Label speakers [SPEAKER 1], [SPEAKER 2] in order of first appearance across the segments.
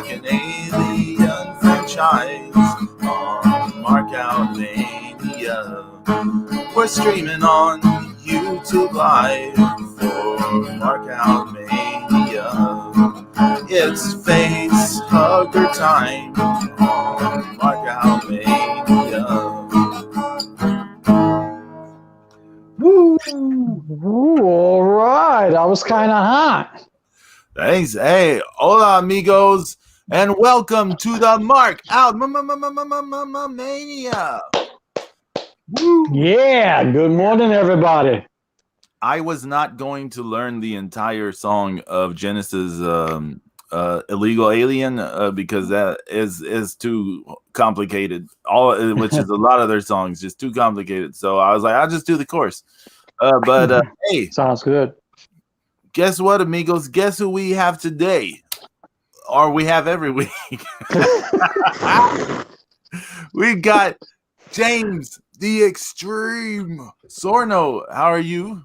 [SPEAKER 1] an Alien franchise on Markout Mania. We're streaming on YouTube Live for Markout Mania. It's face hugger time on Markout Mania.
[SPEAKER 2] Woo! Ooh, all right. That was kind of hot.
[SPEAKER 1] Thanks. Hey, hola, amigos, and welcome to the Markout Mania. Woo.
[SPEAKER 2] Yeah. Good morning, everybody.
[SPEAKER 1] I was not going to learn the entire song of Genesis' Illegal Alien because that is too complicated. Which is a lot of their songs, just too complicated. So I was like, I'll just do the chorus. But hey,
[SPEAKER 2] sounds good.
[SPEAKER 1] Guess what, amigos? Guess who we have today? Or we have every week. We got James the Extreme Sorno. How are you?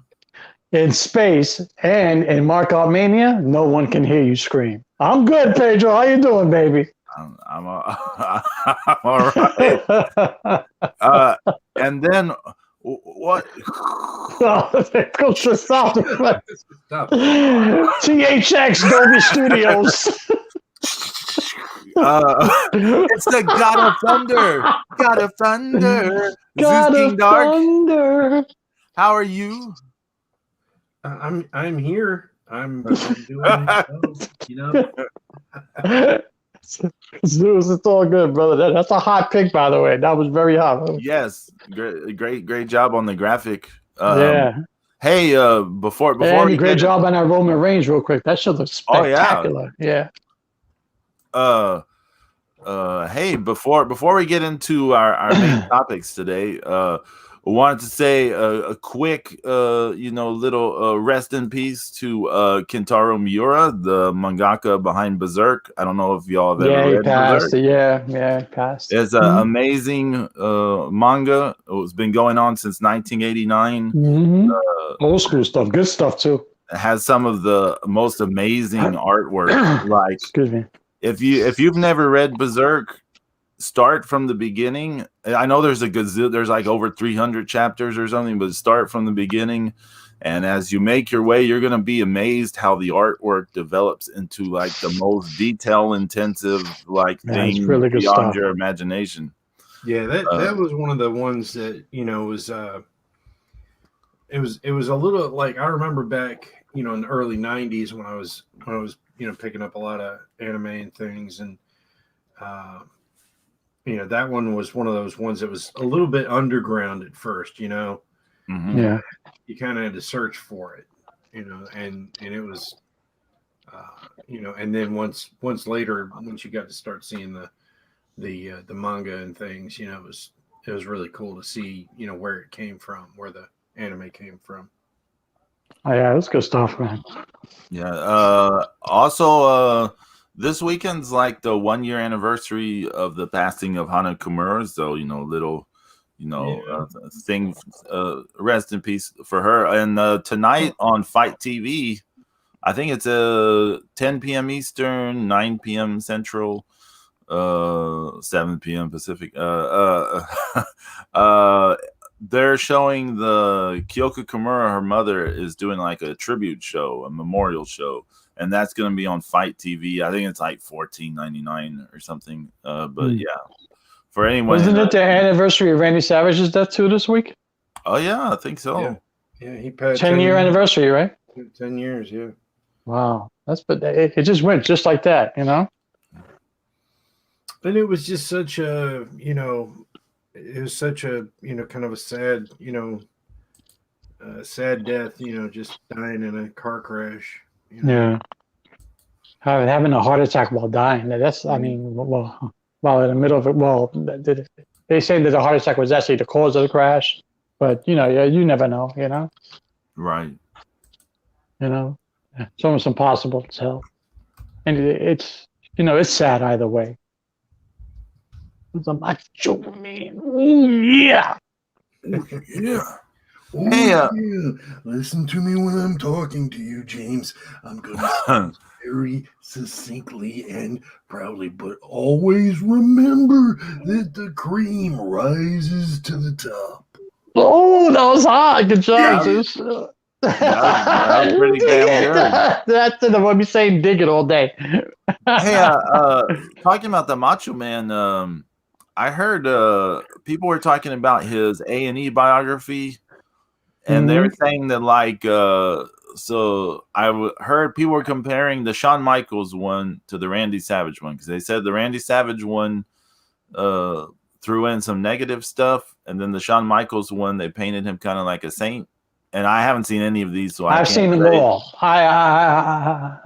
[SPEAKER 2] In space and in Markout Mania, no one can hear you scream. I'm good, Pedro. How you doing, baby?
[SPEAKER 1] I'm all right. And then what?
[SPEAKER 2] Let's go to South. THX Dolby Studios.
[SPEAKER 1] It's the God of Thunder. God of Thunder.
[SPEAKER 2] God of Thunder.
[SPEAKER 1] How are you?
[SPEAKER 3] I'm here. I'm doing it. You know.
[SPEAKER 2] It's all good, brother. That's a hot pick, by the way. That was very hot.
[SPEAKER 1] Yes, great job on the graphic.
[SPEAKER 2] Yeah.
[SPEAKER 1] Hey, before
[SPEAKER 2] and great job on that Roman Reigns, real quick. That shit looks spectacular. Oh,
[SPEAKER 1] yeah. Hey, before we get into our main topics today, I wanted to say a quick, little rest in peace to Kentaro Miura, the mangaka behind Berserk. I don't know if y'all have ever read
[SPEAKER 2] passed.
[SPEAKER 1] Berserk.
[SPEAKER 2] Yeah, he passed.
[SPEAKER 1] It's an amazing manga. It's been going on since 1989.
[SPEAKER 2] Mm-hmm. Old school stuff, good stuff too.
[SPEAKER 1] It has some of the most amazing artwork. Like,
[SPEAKER 2] excuse me.
[SPEAKER 1] If you've never read Berserk, start from the beginning. I know there's like over 300 chapters or something, but start from the beginning. And as you make your way, you're going to be amazed how the artwork develops into like the most detail intensive thing
[SPEAKER 2] really good
[SPEAKER 1] beyond
[SPEAKER 2] stuff.
[SPEAKER 1] your imagination.
[SPEAKER 3] Yeah, that was one of the ones that, was it was a little like, I remember back, in the early 90s when I was picking up a lot of anime and things, and that one was one of those ones that was a little bit underground at first,
[SPEAKER 1] Mm-hmm.
[SPEAKER 2] Yeah,
[SPEAKER 3] you kind of had to search for it, and it was and then once later, once you got to start seeing the manga and things, it was really cool to see where it came from, where the anime came from.
[SPEAKER 2] Oh, yeah, that's good stuff, man.
[SPEAKER 1] Yeah. Also, this weekend's like the 1 year anniversary of the passing of Hana Kimura. So, thing, rest in peace for her. And tonight on Fight TV, I think it's 10 p.m. Eastern, 9 p.m. Central, 7 p.m. Pacific. They're showing the Kyoko Kimura, her mother, is doing like a tribute show, a memorial show, and that's going to be on Fight TV. I think it's like $14.99 or something. But yeah, for anyone,
[SPEAKER 2] wasn't it the anniversary of Randy Savage's death too this week?
[SPEAKER 1] Oh yeah, I think so.
[SPEAKER 3] Yeah, he passed
[SPEAKER 2] 10-year anniversary, right?
[SPEAKER 3] 10 years, yeah.
[SPEAKER 2] Wow, it just went just like that,
[SPEAKER 3] And it was just such a, it was such a, kind of a sad, sad death, just dying in a car crash.
[SPEAKER 2] Yeah. Having a heart attack while dying. That's, I mean, while in the middle of it, they say that the heart attack was actually the cause of the crash, but, you never know,
[SPEAKER 1] Right.
[SPEAKER 2] It's almost impossible to tell. And it's sad either way. It's a macho man. Ooh, yeah.
[SPEAKER 1] Yeah.
[SPEAKER 3] Oh,
[SPEAKER 1] Hey,
[SPEAKER 3] yeah. Listen to me when I'm talking to you, James. I'm going to speak very succinctly and proudly, but always remember that the cream rises to the top.
[SPEAKER 2] Oh, that was hot. Good job,
[SPEAKER 1] Yeah.
[SPEAKER 2] Zeus.
[SPEAKER 1] that was pretty damn good.
[SPEAKER 2] That's the one we saying dig it all day.
[SPEAKER 1] Hey, talking about the Macho Man, I heard people were talking about his A&E biography, and they were saying that like so heard people were comparing the Shawn Michaels one to the Randy Savage one, because they said the Randy Savage one threw in some negative stuff, and then the Shawn Michaels one, they painted him kind of like a saint. And I haven't seen any of these, so
[SPEAKER 2] I've seen them all. I've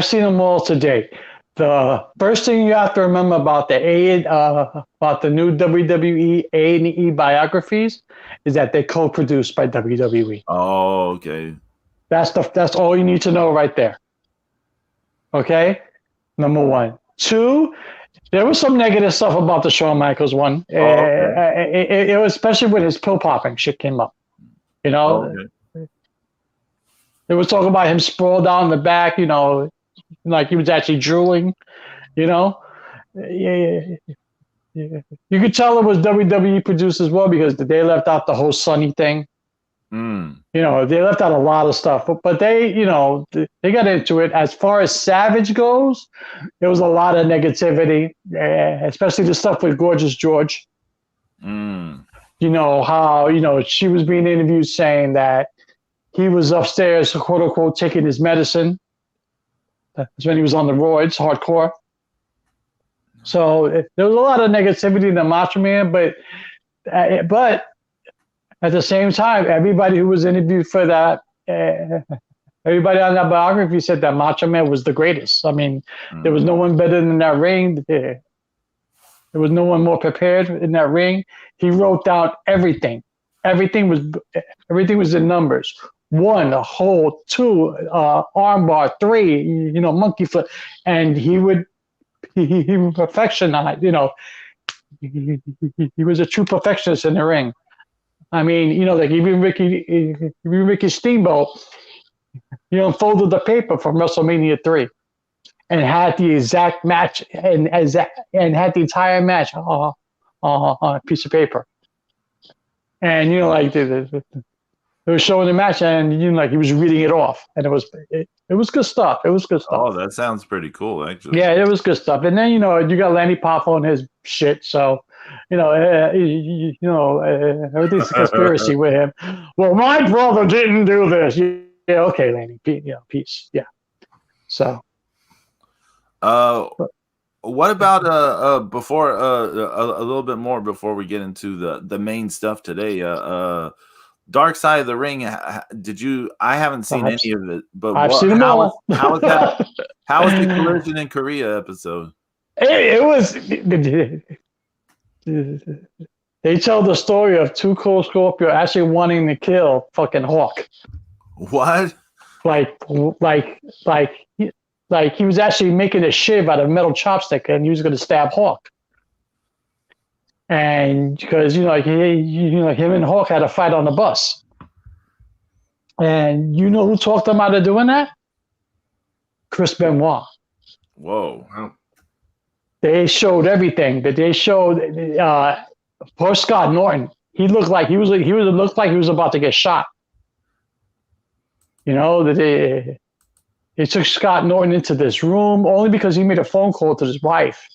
[SPEAKER 2] seen them all to date. The first thing you have to remember about about the new WWE A&E biographies is that they're co-produced by WWE.
[SPEAKER 1] Oh, okay.
[SPEAKER 2] That's all you need to know right there. Okay, number one. Two, there was some negative stuff about the Shawn Michaels one.
[SPEAKER 1] Okay.
[SPEAKER 2] It was especially when his pill popping shit came up. You know,
[SPEAKER 1] Okay.
[SPEAKER 2] they were talking about him sprawled down in the back. You know, like he was actually drooling. You know, yeah. You could tell it was WWE produced as well because they left out the whole Sonny thing.
[SPEAKER 1] Mm.
[SPEAKER 2] You know, they left out a lot of stuff, but they, you know, they got into it. As far as Savage goes, there was a lot of negativity, especially the stuff with Gorgeous George.
[SPEAKER 1] Mm.
[SPEAKER 2] You know, how, you know, she was being interviewed saying that he was upstairs, quote unquote, taking his medicine. That's when he was on the roids, hardcore. So there was a lot of negativity in the Macho Man, but at the same time, everybody who was interviewed for that, everybody on that biography said that Macho Man was the greatest. I mean, there was no one better than that ring. There was no one more prepared in that ring. He wrote down everything. Everything was in numbers. 1, a hold, 2, armbar, 3, you know, monkey foot, and he would perfectionize. You know, he was a true perfectionist in the ring. I mean, you know, like even Ricky Steamboat, you know, folded the paper from WrestleMania 3 and had the exact match and had the entire match on a piece of paper. And, you know, like they were showing the match and, you know, like he was reading it off, and it was good stuff. It was good stuff.
[SPEAKER 1] Oh, that sounds pretty cool, actually.
[SPEAKER 2] Yeah, it was good stuff. And then, you know, you got Lanny Poffo and his shit. So, you know, everything's a conspiracy with him. Well, my brother didn't do this. Yeah, okay, Lanny. Peace. Yeah. So.
[SPEAKER 1] What about before a little bit more before we get into the main stuff today? Dark Side of the Ring. Did you? I haven't seen any of it, but
[SPEAKER 2] I've seen them all.
[SPEAKER 1] How was that? How was the Collision in Korea episode?
[SPEAKER 2] It was. They tell the story of Too Cold Scorpio actually wanting to kill fucking Hawk.
[SPEAKER 1] What?
[SPEAKER 2] Like he was actually making a shiv out of a metal chopstick, and he was going to stab Hawk. And because, you know, like him and Hawk had a fight on the bus. And you know who talked them out of doing that? Chris Benoit.
[SPEAKER 1] Whoa. Wow.
[SPEAKER 2] They showed everything. That they showed poor Scott Norton. He looked like he was about to get shot. You know, that they took Scott Norton into this room only because he made a phone call to his wife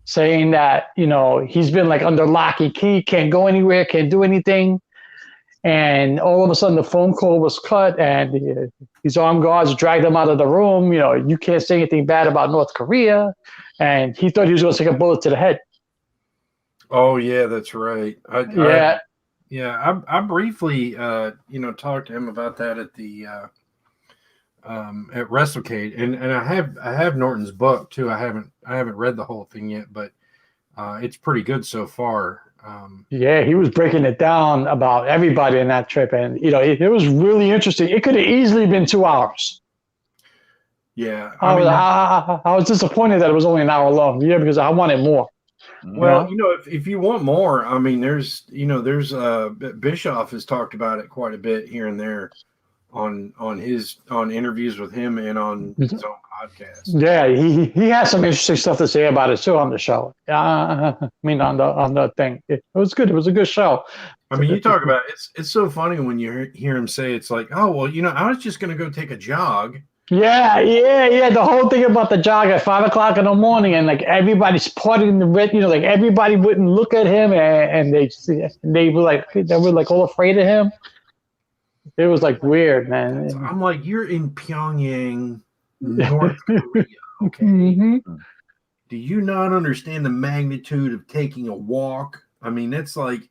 [SPEAKER 2] saying that, you know, he's been like under lock and key, can't go anywhere, can't do anything. And all of a sudden the phone call was cut, and his armed guards dragged him out of the room. You know, you can't say anything bad about North Korea. And he thought he was going to take a bullet to the head.
[SPEAKER 3] Oh, yeah, that's right. I briefly, you know, talked to him about that at the at WrestleCade, and I have Norton's book too. I haven't read the whole thing yet, but it's pretty good so far.
[SPEAKER 2] Yeah, he was breaking it down about everybody in that trip, and you know, it was really interesting. It could have easily been 2 hours.
[SPEAKER 3] Yeah,
[SPEAKER 2] I was disappointed that it was only an hour long. Yeah, because I wanted more.
[SPEAKER 3] Well, if you want more, I mean, there's Bischoff has talked about it quite a bit here and there on interviews with him and on his own podcast.
[SPEAKER 2] Yeah, he has some interesting stuff to say about it too on the show. I mean, on the thing, it was good. It was a good show.
[SPEAKER 3] I mean, you talk about it's so funny when you hear him say it's like, oh well, I was just going to go take a jog.
[SPEAKER 2] Yeah. The whole thing about the jog at 5 o'clock in the morning, and like everybody's partying the red, like everybody wouldn't look at him, and they were like all afraid of him. It was like weird, man.
[SPEAKER 3] I'm like, you're in Pyongyang, North Korea, okay?
[SPEAKER 2] Mm-hmm.
[SPEAKER 3] Do you not understand the magnitude of taking a walk? I mean, that's like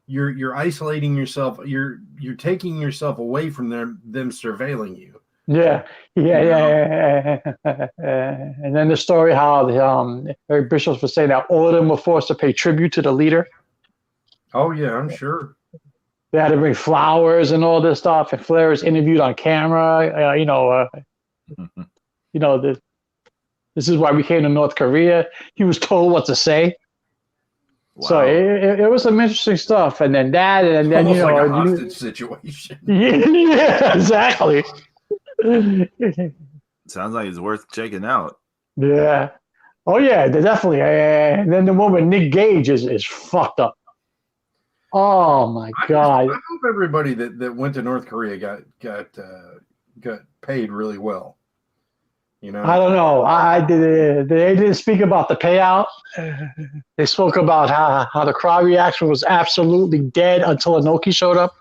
[SPEAKER 3] you're isolating yourself. You're taking yourself away from them surveilling you.
[SPEAKER 2] Yeah. And then the story how Eric Bischoff was saying that all of them were forced to pay tribute to the leader.
[SPEAKER 3] Oh yeah, I'm sure.
[SPEAKER 2] They had to bring flowers and all this stuff. And Flair is interviewed on camera. This is why we came to North Korea. He was told what to say. Wow. So it was some interesting stuff. And then that, and then
[SPEAKER 3] almost like a hostage situation.
[SPEAKER 2] Yeah, exactly.
[SPEAKER 1] Sounds like it's worth checking out.
[SPEAKER 2] Yeah. Oh yeah, definitely. And then the one with Nick Gage is fucked up. Oh my God!
[SPEAKER 3] I hope everybody that went to North Korea got paid really well.
[SPEAKER 2] I don't know. They didn't speak about the payout. They spoke about how the crowd reaction was absolutely dead until Inoki showed up.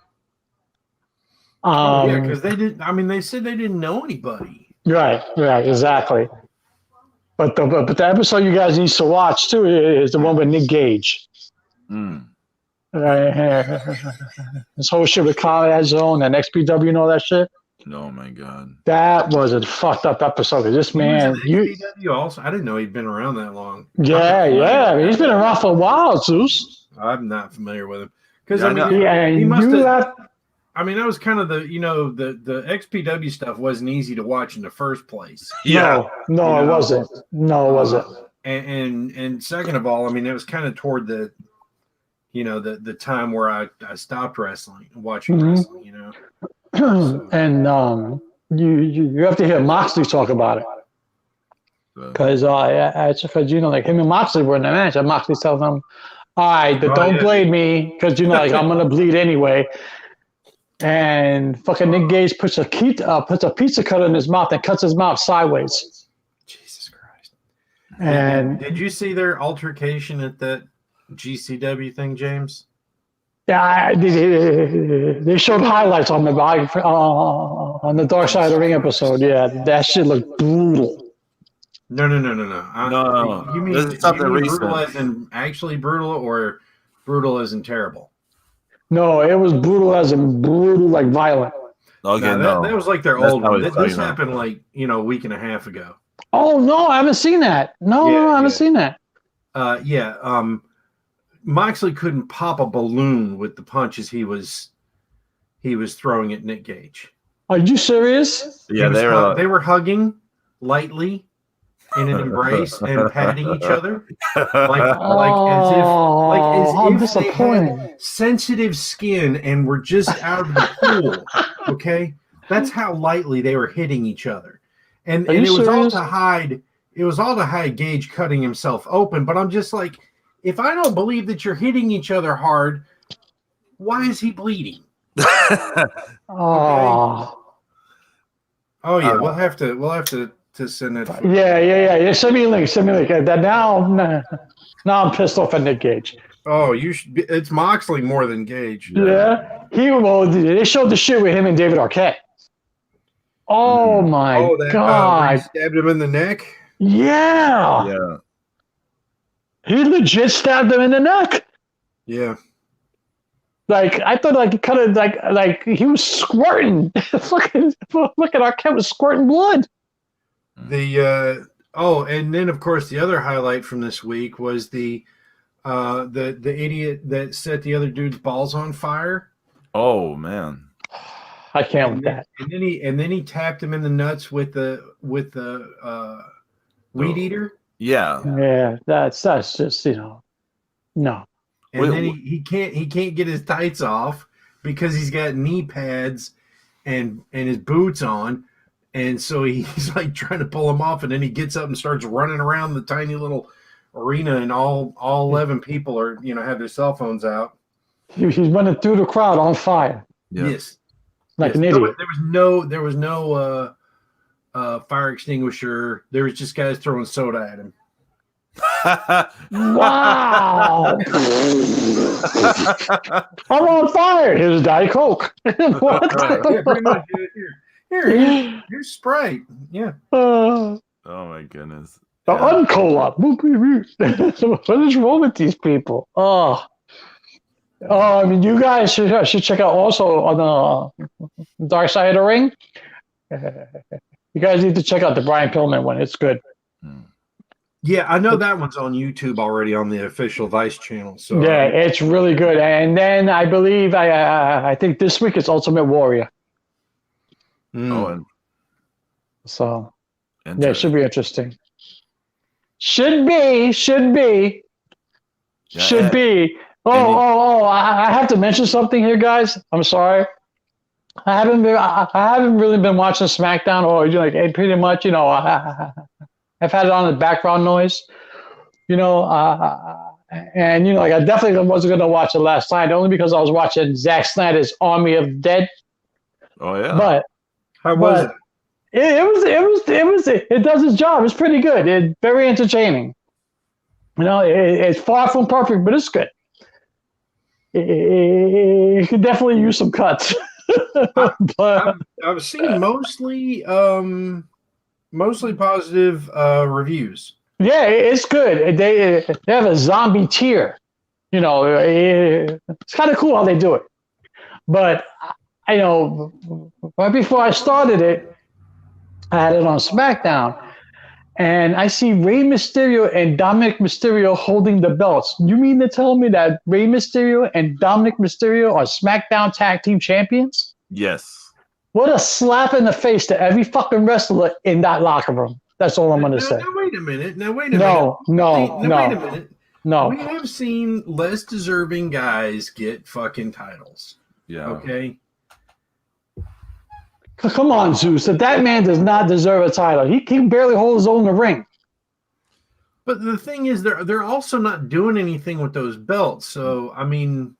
[SPEAKER 3] Yeah, because they didn't. I mean, they said they didn't know anybody.
[SPEAKER 2] Right, exactly. But the episode you guys need to watch too is the one with Nick Gage. This whole shit with Combat Zone and XPW and all that shit.
[SPEAKER 1] Oh my God,
[SPEAKER 2] that was a fucked up episode. This man,
[SPEAKER 3] XPW also, I didn't know he'd been around that long.
[SPEAKER 2] Yeah. I mean, he's been around for a while, Zeus.
[SPEAKER 3] I'm not familiar with him because
[SPEAKER 2] he must have.
[SPEAKER 3] I mean, that was kind of the XPW stuff wasn't easy to watch in the first place.
[SPEAKER 2] Yeah, no, it wasn't. No, it wasn't.
[SPEAKER 3] And second of all, I mean, it was kind of toward the time where I stopped watching wrestling, So.
[SPEAKER 2] And you have to hear Moxley talk about it. Because like him and Moxley were in the match, and Moxley tells them, all right, don't blame me, because like I'm gonna bleed anyway. And fucking Nick Gage puts a pizza cutter in his mouth and cuts his mouth sideways.
[SPEAKER 3] Jesus Christ.
[SPEAKER 2] And
[SPEAKER 3] did you see their altercation at that GCW thing, James?
[SPEAKER 2] Yeah, they showed highlights on the Dark Side of the Ring episode. Yeah, that shit looked brutal.
[SPEAKER 3] No. You mean
[SPEAKER 1] something
[SPEAKER 3] brutal as in actually brutal, or brutal as in terrible?
[SPEAKER 2] No, it was brutal as in brutal, like violent.
[SPEAKER 1] Okay,
[SPEAKER 3] that was like their old one. This happened like a week and a half ago.
[SPEAKER 2] Oh no, I haven't seen that. No, I haven't seen that.
[SPEAKER 3] Moxley couldn't pop a balloon with the punches he was throwing at Nick Gage.
[SPEAKER 2] Are you serious?
[SPEAKER 1] Yeah,
[SPEAKER 3] they were hugging lightly in an embrace and patting each other, like as if they had sensitive skin and were just out of the pool. Okay, that's how lightly they were hitting each other, and it was all to hide. It was all to hide Gage cutting himself open. But I'm just like, if I don't believe that you're hitting each other hard, why is he bleeding?
[SPEAKER 2] Oh
[SPEAKER 3] yeah, we'll have to send that.
[SPEAKER 2] Yeah. Send me a link. That now I'm pissed off at Nick Gage.
[SPEAKER 3] Oh, it's Moxley more than Gage.
[SPEAKER 2] Yeah. They showed the shit with him and David Arquette. Oh my God!
[SPEAKER 3] Stabbed him in the neck.
[SPEAKER 2] Yeah. He legit stabbed him in the neck.
[SPEAKER 3] Yeah.
[SPEAKER 2] Like, I thought, like, he kind of, like he was squirting. Fucking Arquette was squirting blood.
[SPEAKER 3] And then, of course, the other highlight from this week was the idiot that set the other dude's balls on fire.
[SPEAKER 1] Oh, man.
[SPEAKER 2] I can't with that.
[SPEAKER 3] And then he tapped him in the nuts with the weed eater.
[SPEAKER 1] Yeah.
[SPEAKER 2] Yeah, that's just, No.
[SPEAKER 3] And then he can't get his tights off because he's got knee pads and his boots on. And so he's like trying to pull them off, and then he gets up and starts running around the tiny little arena, and all 11 people are, have their cell phones out.
[SPEAKER 2] He's running through the crowd on fire.
[SPEAKER 1] Yeah.
[SPEAKER 3] Yes.
[SPEAKER 2] Like an idiot.
[SPEAKER 3] There was no fire extinguisher. There was just guys throwing soda at him.
[SPEAKER 2] Wow. I'm on fire. Here's Diet Coke. What?
[SPEAKER 3] Yeah, pretty much. Here's Sprite. Yeah.
[SPEAKER 1] Oh my goodness.
[SPEAKER 2] The Uncola. What is wrong with these people? I mean, you guys should check out also on the Dark Side of the Ring. You guys need to check out the Brian Pillman one. It's good.
[SPEAKER 3] Yeah, I know that one's on YouTube already on the official Vice channel. So
[SPEAKER 2] yeah, it's really good. And then I believe I think this week it's Ultimate Warrior. So yeah, it should be interesting. Should be. I have to mention something here, guys. I'm sorry. I haven't really been watching SmackDown, or pretty much, I've had it on the background noise, and I definitely wasn't going to watch it last night, only because I was watching Zack Snyder's Army of Dead.
[SPEAKER 1] Oh yeah.
[SPEAKER 3] But how was it?
[SPEAKER 2] It does its job. It's pretty good. It's very entertaining. It's far from perfect, but it's good. It could definitely use some cuts. But
[SPEAKER 3] I've seen mostly positive reviews.
[SPEAKER 2] Yeah, it's good. They have a zombie tier. It's kind of cool how they do it. But right before I started it, I had it on SmackDown, and I see Rey Mysterio and Dominic Mysterio holding the belts. You mean to tell me that Rey Mysterio and Dominic Mysterio are SmackDown Tag Team Champions?
[SPEAKER 1] Yes.
[SPEAKER 2] What a slap in the face to every fucking wrestler in that locker room. That's all I'm going to say.
[SPEAKER 3] Now, wait a minute.
[SPEAKER 2] No.
[SPEAKER 3] Wait a minute.
[SPEAKER 2] No.
[SPEAKER 3] We have seen less deserving guys get fucking titles.
[SPEAKER 1] Yeah.
[SPEAKER 3] Okay.
[SPEAKER 2] Come on, Zeus. That man does not deserve a title. He can barely hold his own in the ring.
[SPEAKER 3] But the thing is, they're also not doing anything with those belts. So I mean,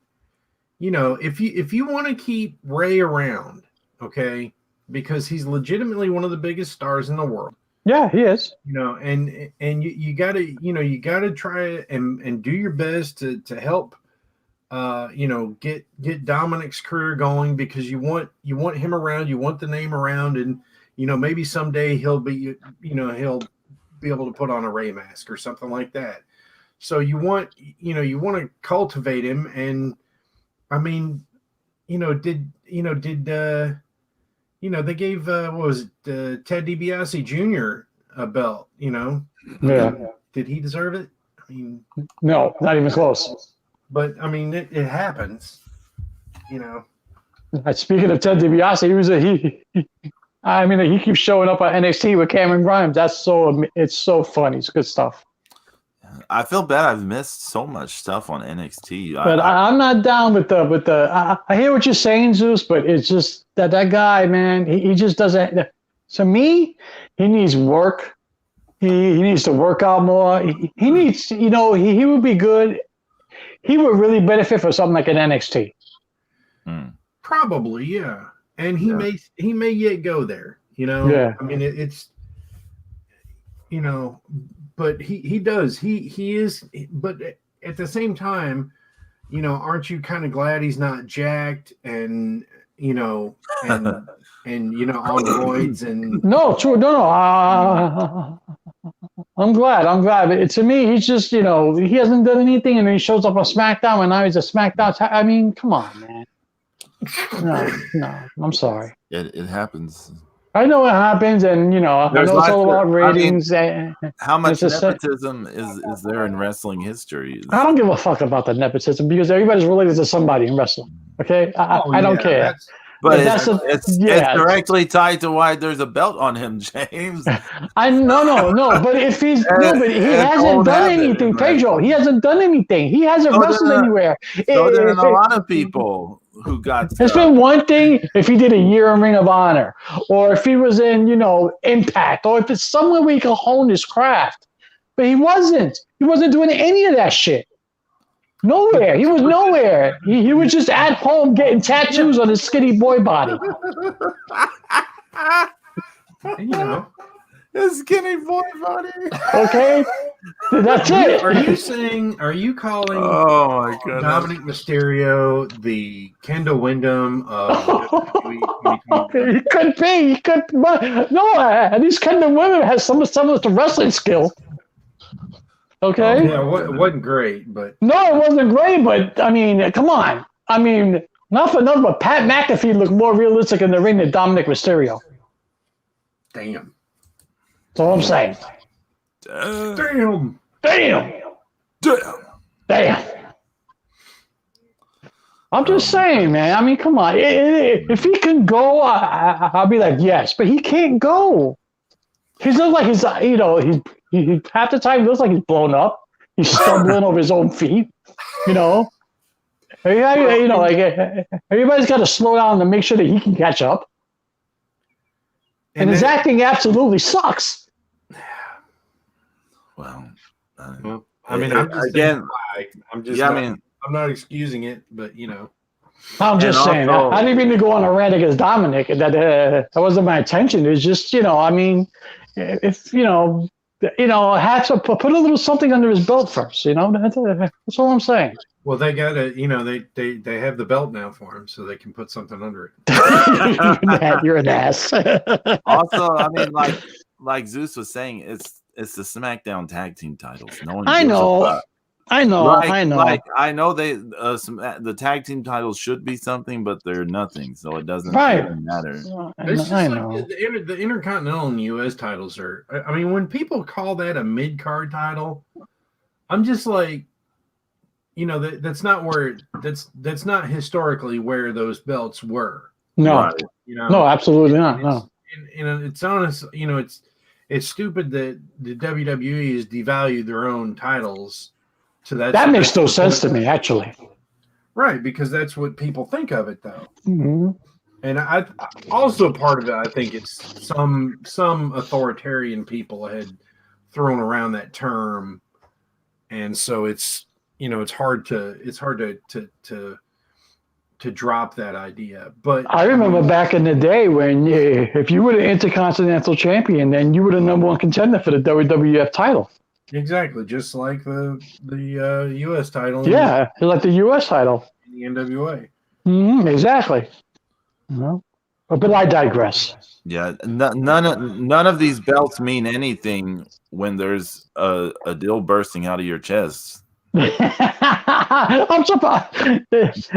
[SPEAKER 3] if you want to keep Ray around, okay, because he's legitimately one of the biggest stars in the world.
[SPEAKER 2] Yeah, he is.
[SPEAKER 3] And you gotta try and do your best to help. Get Dominic's career going, because you want him around, you want the name around, and maybe someday he'll be able to put on a Ray mask or something like that. So you want to cultivate him, and I mean, they gave what was it, Ted DiBiase Jr. a belt,
[SPEAKER 2] Yeah.
[SPEAKER 3] Did he deserve it? I mean,
[SPEAKER 2] no, not even close.
[SPEAKER 3] But I mean, it happens,
[SPEAKER 2] Speaking of Ted DiBiase, he keeps showing up at NXT with Cameron Grimes. It's so funny. It's good stuff.
[SPEAKER 1] I feel bad. I've missed so much stuff on NXT.
[SPEAKER 2] But I'm not down with the. I hear what you're saying, Zeus, but it's just that guy, man. He just doesn't. To me, he needs work. He needs to work out more. He needs, he would be good. He would really benefit for something like an NXT.
[SPEAKER 3] Probably, yeah. And he may yet go there,
[SPEAKER 2] Yeah.
[SPEAKER 3] I mean, it's, but he does. He is, but at the same time, aren't you kind of glad he's not jacked and, and on roids and.
[SPEAKER 2] No, true. No. I'm glad. But to me, he's just, he hasn't done anything, and he shows up on SmackDown, and now he's a SmackDown. I mean, come on, man. No, I'm sorry.
[SPEAKER 1] It happens.
[SPEAKER 2] I know it happens, and I know it's all about ratings.
[SPEAKER 1] How much nepotism is there in wrestling history?
[SPEAKER 2] I don't give a fuck about the nepotism, because everybody's related to somebody in wrestling. Okay, I don't care.
[SPEAKER 1] But
[SPEAKER 2] that's
[SPEAKER 1] it's directly tied to why there's a belt on him, James.
[SPEAKER 2] I no. But if he's but he hasn't done anything, Pedro. He hasn't done anything. He hasn't wrestled anywhere.
[SPEAKER 1] So there are a lot of people who got.
[SPEAKER 2] It's been one thing if he did a year in Ring of Honor, or if he was in Impact, or if it's somewhere where he could hone his craft. But he wasn't. He wasn't doing any of that shit. Nowhere. He was nowhere. He was just at home getting tattoos on his skinny boy body.
[SPEAKER 1] His skinny boy body.
[SPEAKER 2] Okay? That's it.
[SPEAKER 3] Are you calling
[SPEAKER 1] oh my goodness.
[SPEAKER 3] Dominic Mysterio the Kendall Windham of WWE?
[SPEAKER 2] He could be. He could. No, at least Kendall Windham has some of the wrestling skill. Okay.
[SPEAKER 3] Yeah, it wasn't great, but
[SPEAKER 2] no, it wasn't great. But I mean, come on. I mean, not for nothing, but Pat McAfee looked more realistic in the ring than Dominic Mysterio.
[SPEAKER 3] Damn.
[SPEAKER 2] That's all I'm saying. Damn. I'm just saying, man. I mean, come on. If he can go, I'll be like, yes. But he can't go. He looks like he's half the time he looks like he's blown up. He's stumbling over his own feet. Like everybody's got to slow down to make sure that he can catch up. And his acting absolutely sucks.
[SPEAKER 1] Well,
[SPEAKER 3] I mean, I'm not excusing it, but
[SPEAKER 2] I'm just saying. I didn't mean to go on a rant against Dominic. That wasn't my intention. It's just, I mean, if have to put a little something under his belt first. That's all I'm saying.
[SPEAKER 3] Well, they got to, they have the belt now for him, so they can put something under it.
[SPEAKER 2] You're an ass.
[SPEAKER 1] Also, I mean, like Zeus was saying, it's the SmackDown tag team titles. No one.
[SPEAKER 2] I know. I know.
[SPEAKER 1] Like I know the tag team titles should be something, but they're nothing, so it doesn't really matter.
[SPEAKER 3] I know. The Intercontinental and US titles are. I mean, when people call that a mid card title, I'm just like, that's not where that's not historically where those belts were.
[SPEAKER 2] No, right. No, absolutely not. No,
[SPEAKER 3] it's honest. It's stupid that the WWE has devalued their own titles. So
[SPEAKER 2] that makes no sense to me, actually.
[SPEAKER 3] Right, because that's what people think of it, though.
[SPEAKER 2] Mm-hmm.
[SPEAKER 3] And I also part of it, I think it's some authoritarian people had thrown around that term, and so it's hard to drop that idea. But
[SPEAKER 2] I remember back in the day when if you were the Intercontinental Champion, then you were the number one contender for the WWF title.
[SPEAKER 3] Exactly, just like the U.S. title.
[SPEAKER 2] Yeah, like the U.S. title.
[SPEAKER 3] In the NWA.
[SPEAKER 2] Mm-hmm, exactly. But I digress.
[SPEAKER 1] Yeah, none of these belts mean anything when there's a deal bursting out of your chest.
[SPEAKER 2] I'm surprised.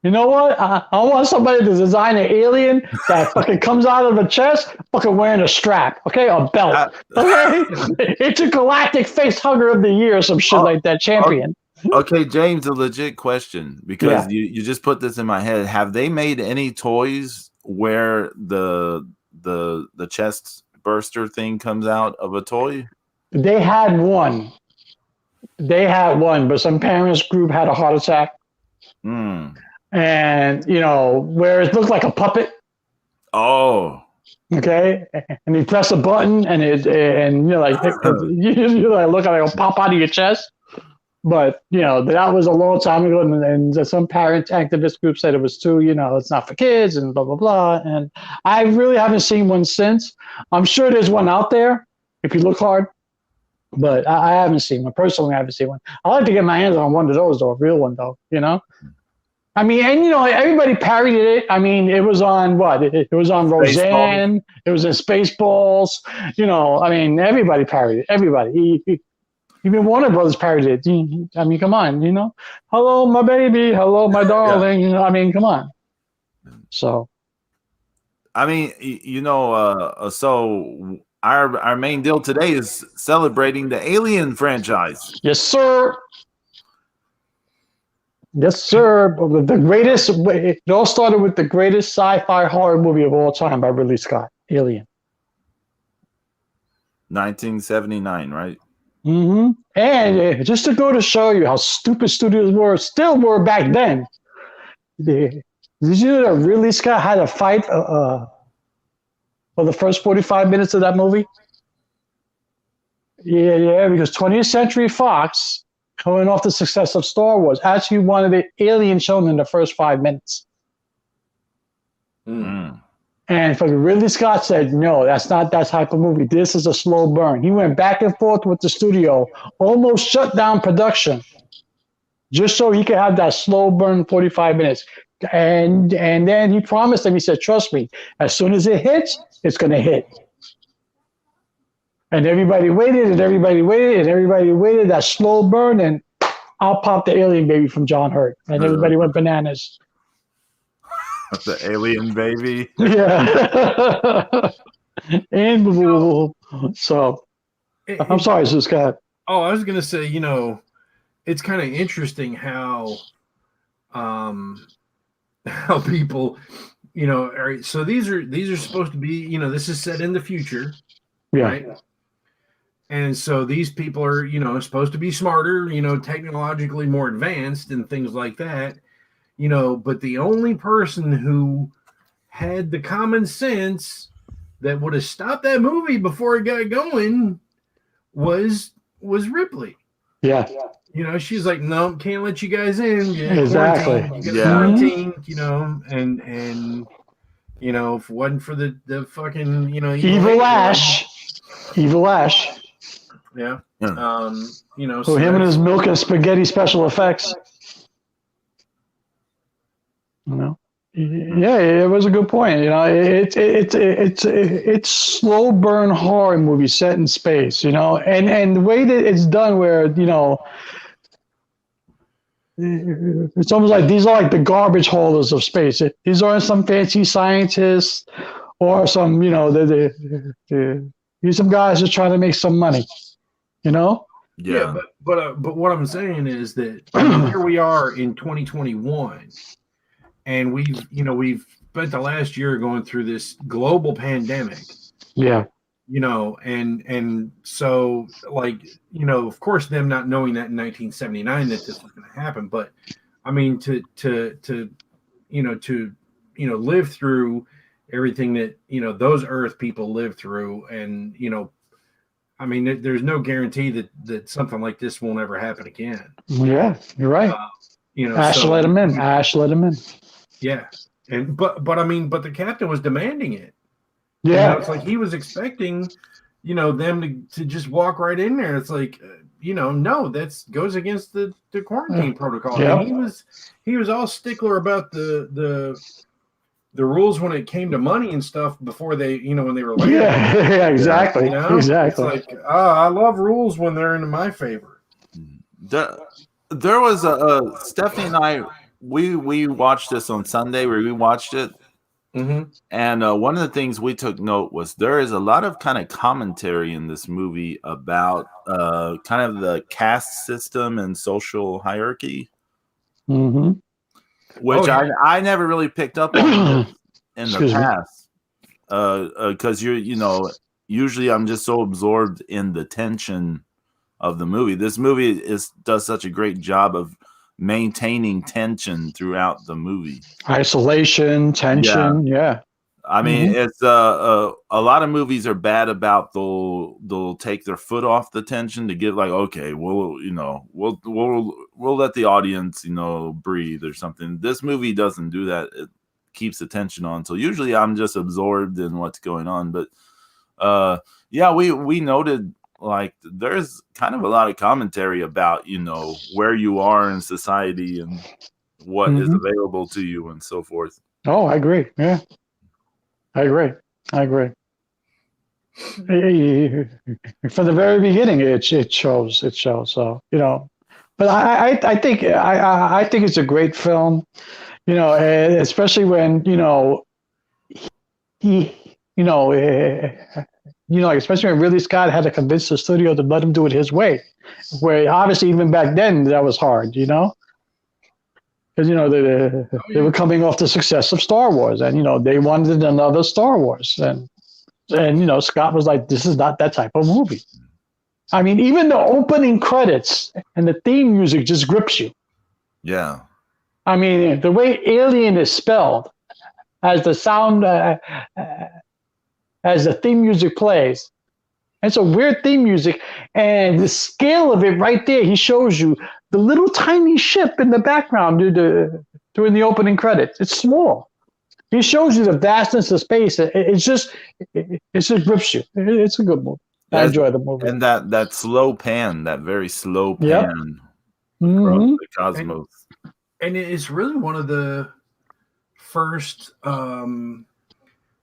[SPEAKER 2] You know what? I want somebody to design an alien that fucking comes out of a chest, fucking wearing a strap, okay, a belt, okay. Intergalactic face hugger of the year, or some shit like that. Champion.
[SPEAKER 1] Okay, James, a legit question because you just put this in my head. Have they made any toys where the chest burster thing comes out of a toy?
[SPEAKER 2] They had one, but some parents group had a heart attack. And where it looked like a puppet.
[SPEAKER 1] Oh.
[SPEAKER 2] Okay. And you press a button and you look like it'll pop out of your chest. But that was a long time ago, and some parent activist group said it was too, it's not for kids and blah blah blah. And I really haven't seen one since. I'm sure there's one out there if you look hard, but I haven't seen one. Personally, I haven't seen one. I'd like to get my hands on one of those, though, a real one, though. I mean, and everybody parodied it. I mean, it was on what? It was on Roseanne. It was in Spaceballs. I mean, everybody parodied it. Everybody. Even Warner Brothers parodied it. I mean, come on. Hello, my baby. Hello, my darling.
[SPEAKER 1] Yeah.
[SPEAKER 2] I mean, come on. So,
[SPEAKER 1] I mean, so our main deal today is celebrating the Alien franchise.
[SPEAKER 2] Yes, sir. Yes, sir. But the greatest. It all started with the greatest sci-fi horror movie of all time by Ridley Scott, Alien.
[SPEAKER 1] 1979, right?
[SPEAKER 2] Mm-hmm. And just to go to show you how stupid studios were back then. Did you know that Ridley Scott had a fight for the first 45 minutes of that movie? Yeah, because 20th Century Fox, coming off the success of Star Wars, actually wanted the alien shown in the first 5 minutes.
[SPEAKER 1] Mm.
[SPEAKER 2] And for Ridley Scott said, no, that's not that type of movie. This is a slow burn. He went back and forth with the studio, almost shut down production, just so he could have that slow burn 45 minutes. And then he promised them, he said, trust me, as soon as it hits, it's going to hit. And everybody waited, and everybody waited, and everybody waited, that slow burn, and out popped the alien baby from John Hurt. And everybody went bananas.
[SPEAKER 1] The alien baby.
[SPEAKER 2] Yeah. And so, I'm sorry, Scott.
[SPEAKER 3] Oh, I was going to say, it's kind of interesting how people, all right, so these are supposed to be, this is set in the future,
[SPEAKER 2] Yeah.
[SPEAKER 3] right? And so these people are, supposed to be smarter, technologically more advanced and things like that, but the only person who had the common sense that would have stopped that movie before it got going was Ripley.
[SPEAKER 2] Yeah.
[SPEAKER 3] She's like, no, can't let you guys in.
[SPEAKER 2] Exactly.
[SPEAKER 3] You got quarantine, and if it wasn't for the fucking,
[SPEAKER 2] Evil Ash. Evil Ash.
[SPEAKER 3] Yeah.
[SPEAKER 2] So him and his milk and spaghetti special effects. Yeah, it was a good point. It's slow burn horror movie set in space. And the way that it's done, where it's almost like these are like the garbage haulers of space. These aren't some fancy scientists or some these some guys just trying to make some money.
[SPEAKER 3] Yeah, but what I'm saying is that here we are in 2021, and we've spent the last year going through this global pandemic.
[SPEAKER 2] Yeah.
[SPEAKER 3] And so, of course, them not knowing that in 1979 that this was going to happen, but I mean, to live through everything that those Earth people lived through, and I mean, there's no guarantee that something like this won't ever happen again.
[SPEAKER 2] Yeah, you're right. Ash let him in. Ash let him in.
[SPEAKER 3] Yeah, and but the captain was demanding it.
[SPEAKER 2] Yeah,
[SPEAKER 3] it's like he was expecting, them to just walk right in there. It's like, no, that goes against the quarantine protocol.
[SPEAKER 2] Yep.
[SPEAKER 3] And he was all stickler about the rules when it came to money and stuff before they, when they were later.
[SPEAKER 2] Yeah, exactly. Exactly.
[SPEAKER 3] It's like, I love rules when they're in my favor.
[SPEAKER 1] There was Stephanie and I. We watched this on Sunday. We watched it.
[SPEAKER 3] Mm-hmm.
[SPEAKER 1] And one of the things we took note was there is a lot of kind of commentary in this movie about kind of the caste system and social hierarchy,
[SPEAKER 2] Mm-hmm.
[SPEAKER 1] which I never really picked up on in the past, because usually I'm just so absorbed in the tension of the movie. This movie does such a great job of maintaining tension throughout the movie.
[SPEAKER 2] Isolation, tension, yeah.
[SPEAKER 1] I mean, it's a lot of movies are bad about they'll take their foot off the tension to give okay, we'll let the audience breathe or something. This movie doesn't do that. It keeps the tension on. So usually I'm just absorbed in what's going on. But we noted there's kind of a lot of commentary about where you are in society and what is available to you and so forth.
[SPEAKER 2] Oh, I agree. Yeah, I agree. From the very beginning, it shows. So but I think it's a great film. Especially when especially when Ridley Scott had to convince the studio to let him do it his way, where obviously even back then that was hard, because they were coming off the success of Star Wars, and they wanted another Star Wars, and Scott was like, "This is not that type of movie." I mean, even the opening credits and the theme music just grips you.
[SPEAKER 1] Yeah.
[SPEAKER 2] I mean, the way Alien is spelled, as the sound, as the theme music plays, it's a weird theme music, and the scale of it right there. He shows you the little tiny ship in the background during the opening credits. It's small. He shows you the vastness of space. It just grips you. It's a good movie. I enjoy the movie.
[SPEAKER 1] And that slow pan, that very slow pan
[SPEAKER 2] Yep.
[SPEAKER 1] across the cosmos.
[SPEAKER 3] And it's really one of the first,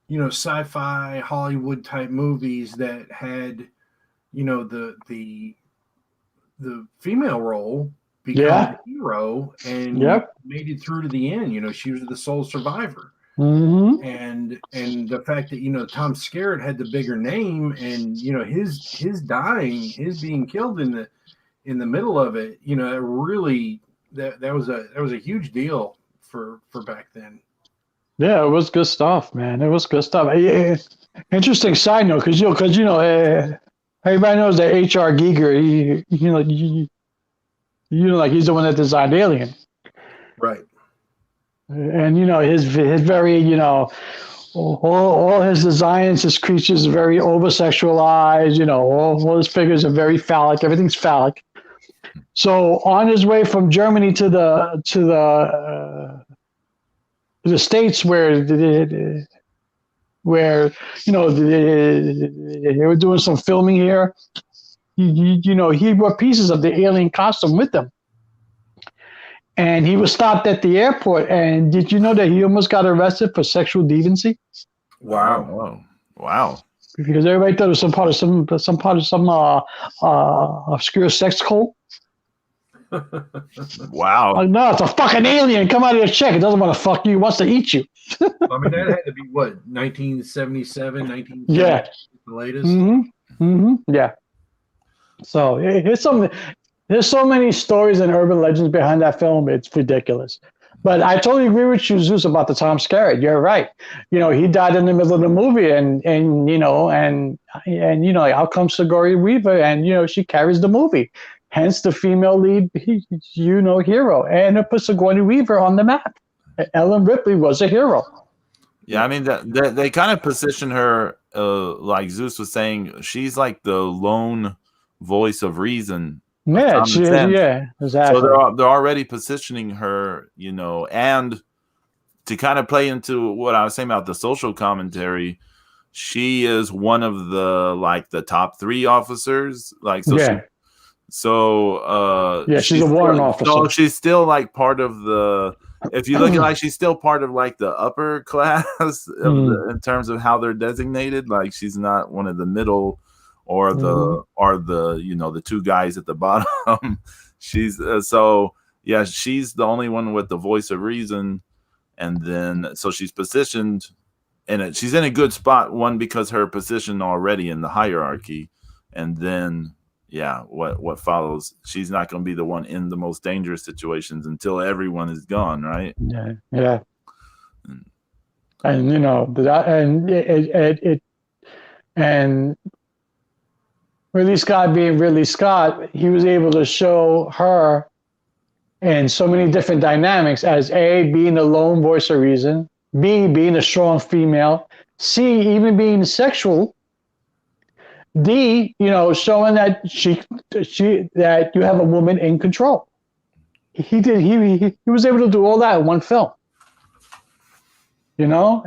[SPEAKER 3] sci-fi Hollywood type movies that had, the female role become the hero and made it through to the end. She was the sole survivor.
[SPEAKER 2] Mm-hmm.
[SPEAKER 3] And the fact that Tom Skerritt had the bigger name, and his dying, his being killed in the middle of it, it really that was a huge deal for back then.
[SPEAKER 2] Yeah, it was good stuff, man. It was good stuff. Interesting side note, because everybody knows that H.R. Giger, like he's the one that designed Alien,
[SPEAKER 3] right?
[SPEAKER 2] And his very all his designs, his creatures are very over sexualized. All his figures are very phallic. Everything's phallic. So on his way from Germany to the States, where they were doing some filming here, he brought pieces of the alien costume with him. And he was stopped at the airport. And did you know that he almost got arrested for sexual deviancy?
[SPEAKER 1] Wow!
[SPEAKER 2] Because everybody thought it was some part of some obscure sex cult.
[SPEAKER 1] Wow!
[SPEAKER 2] Like, no, it's a fucking alien. Come out of here, check. It doesn't want to fuck you. It wants to eat you.
[SPEAKER 3] I mean, that had to be what, 1977, 1970?
[SPEAKER 2] Yeah,
[SPEAKER 3] the latest.
[SPEAKER 2] Yeah. So there's so many stories and urban legends behind that film. It's ridiculous. But I totally agree with you, Zeus, about the Tom Skerritt. You're right. He died in the middle of the movie, and out comes Sigourney Weaver, and she carries the movie. Hence the female lead, hero, and it put Sigourney Weaver on the map. Ellen Ripley was a hero.
[SPEAKER 1] Yeah, I mean they kind of position her, like Zeus was saying, she's like the lone voice of reason.
[SPEAKER 2] Yeah, exactly.
[SPEAKER 1] So they're already positioning her, and to kind of play into what I was saying about the social commentary, she is one of the top 3 officers.
[SPEAKER 2] She's a warrant officer.
[SPEAKER 1] So she's still like part of the. If you look at she's still part of like the upper class in terms of how they're designated. Like she's not one of the middle or the the 2 guys at the bottom. She's she's the only one with the voice of reason, and then so she's positioned in it. She's in a good spot. One, because her position already in the hierarchy, and then. Yeah, what follows? She's not going to be the one in the most dangerous situations until everyone is gone, right?
[SPEAKER 2] Yeah. And and Ridley Scott being Ridley Scott, he was able to show her in so many different dynamics as A, being the lone voice of reason, B, being a strong female, C, even being sexual. D, showing that that you have a woman in control. He was able to do all that in one film. And like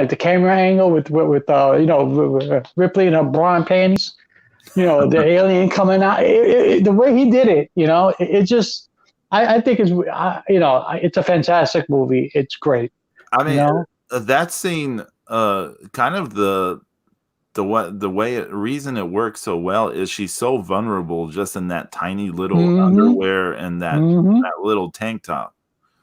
[SPEAKER 2] the camera angle with Ripley in her bra and panties, the alien coming out. The way he did it, it just, I think it's a fantastic movie. It's great.
[SPEAKER 1] I mean, that scene, kind of the reason it works so well is she's so vulnerable just in that tiny little underwear and that little tank top.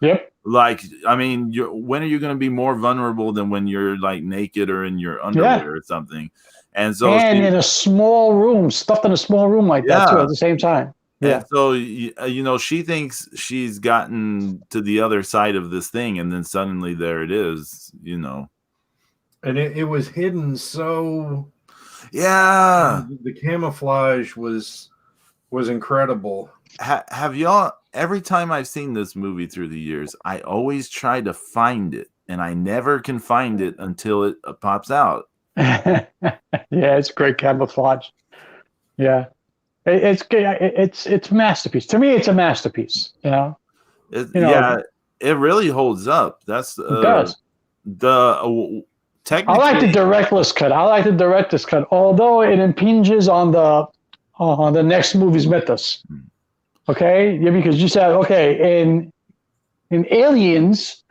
[SPEAKER 2] Yep.
[SPEAKER 1] Like, I mean, when are you going to be more vulnerable than when you're like naked or in your underwear or something? And so,
[SPEAKER 2] in a small room, stuffed in a small room like that too at the same time. Yeah.
[SPEAKER 1] And so she thinks she's gotten to the other side of this thing, and then suddenly there it is.
[SPEAKER 3] And it was hidden so.
[SPEAKER 1] Yeah.
[SPEAKER 3] The camouflage was incredible.
[SPEAKER 1] Have y'all? Every time I've seen this movie through the years, I always try to find it, and I never can find it until it pops out.
[SPEAKER 2] Yeah, it's great camouflage. Yeah, it's a masterpiece. To me, it's a masterpiece.
[SPEAKER 1] Yeah, it really holds up. That's
[SPEAKER 2] it does.
[SPEAKER 1] Technically,
[SPEAKER 2] I like the director's cut. Although it impinges on the next movie's mythos. Okay, yeah, because you said in Aliens,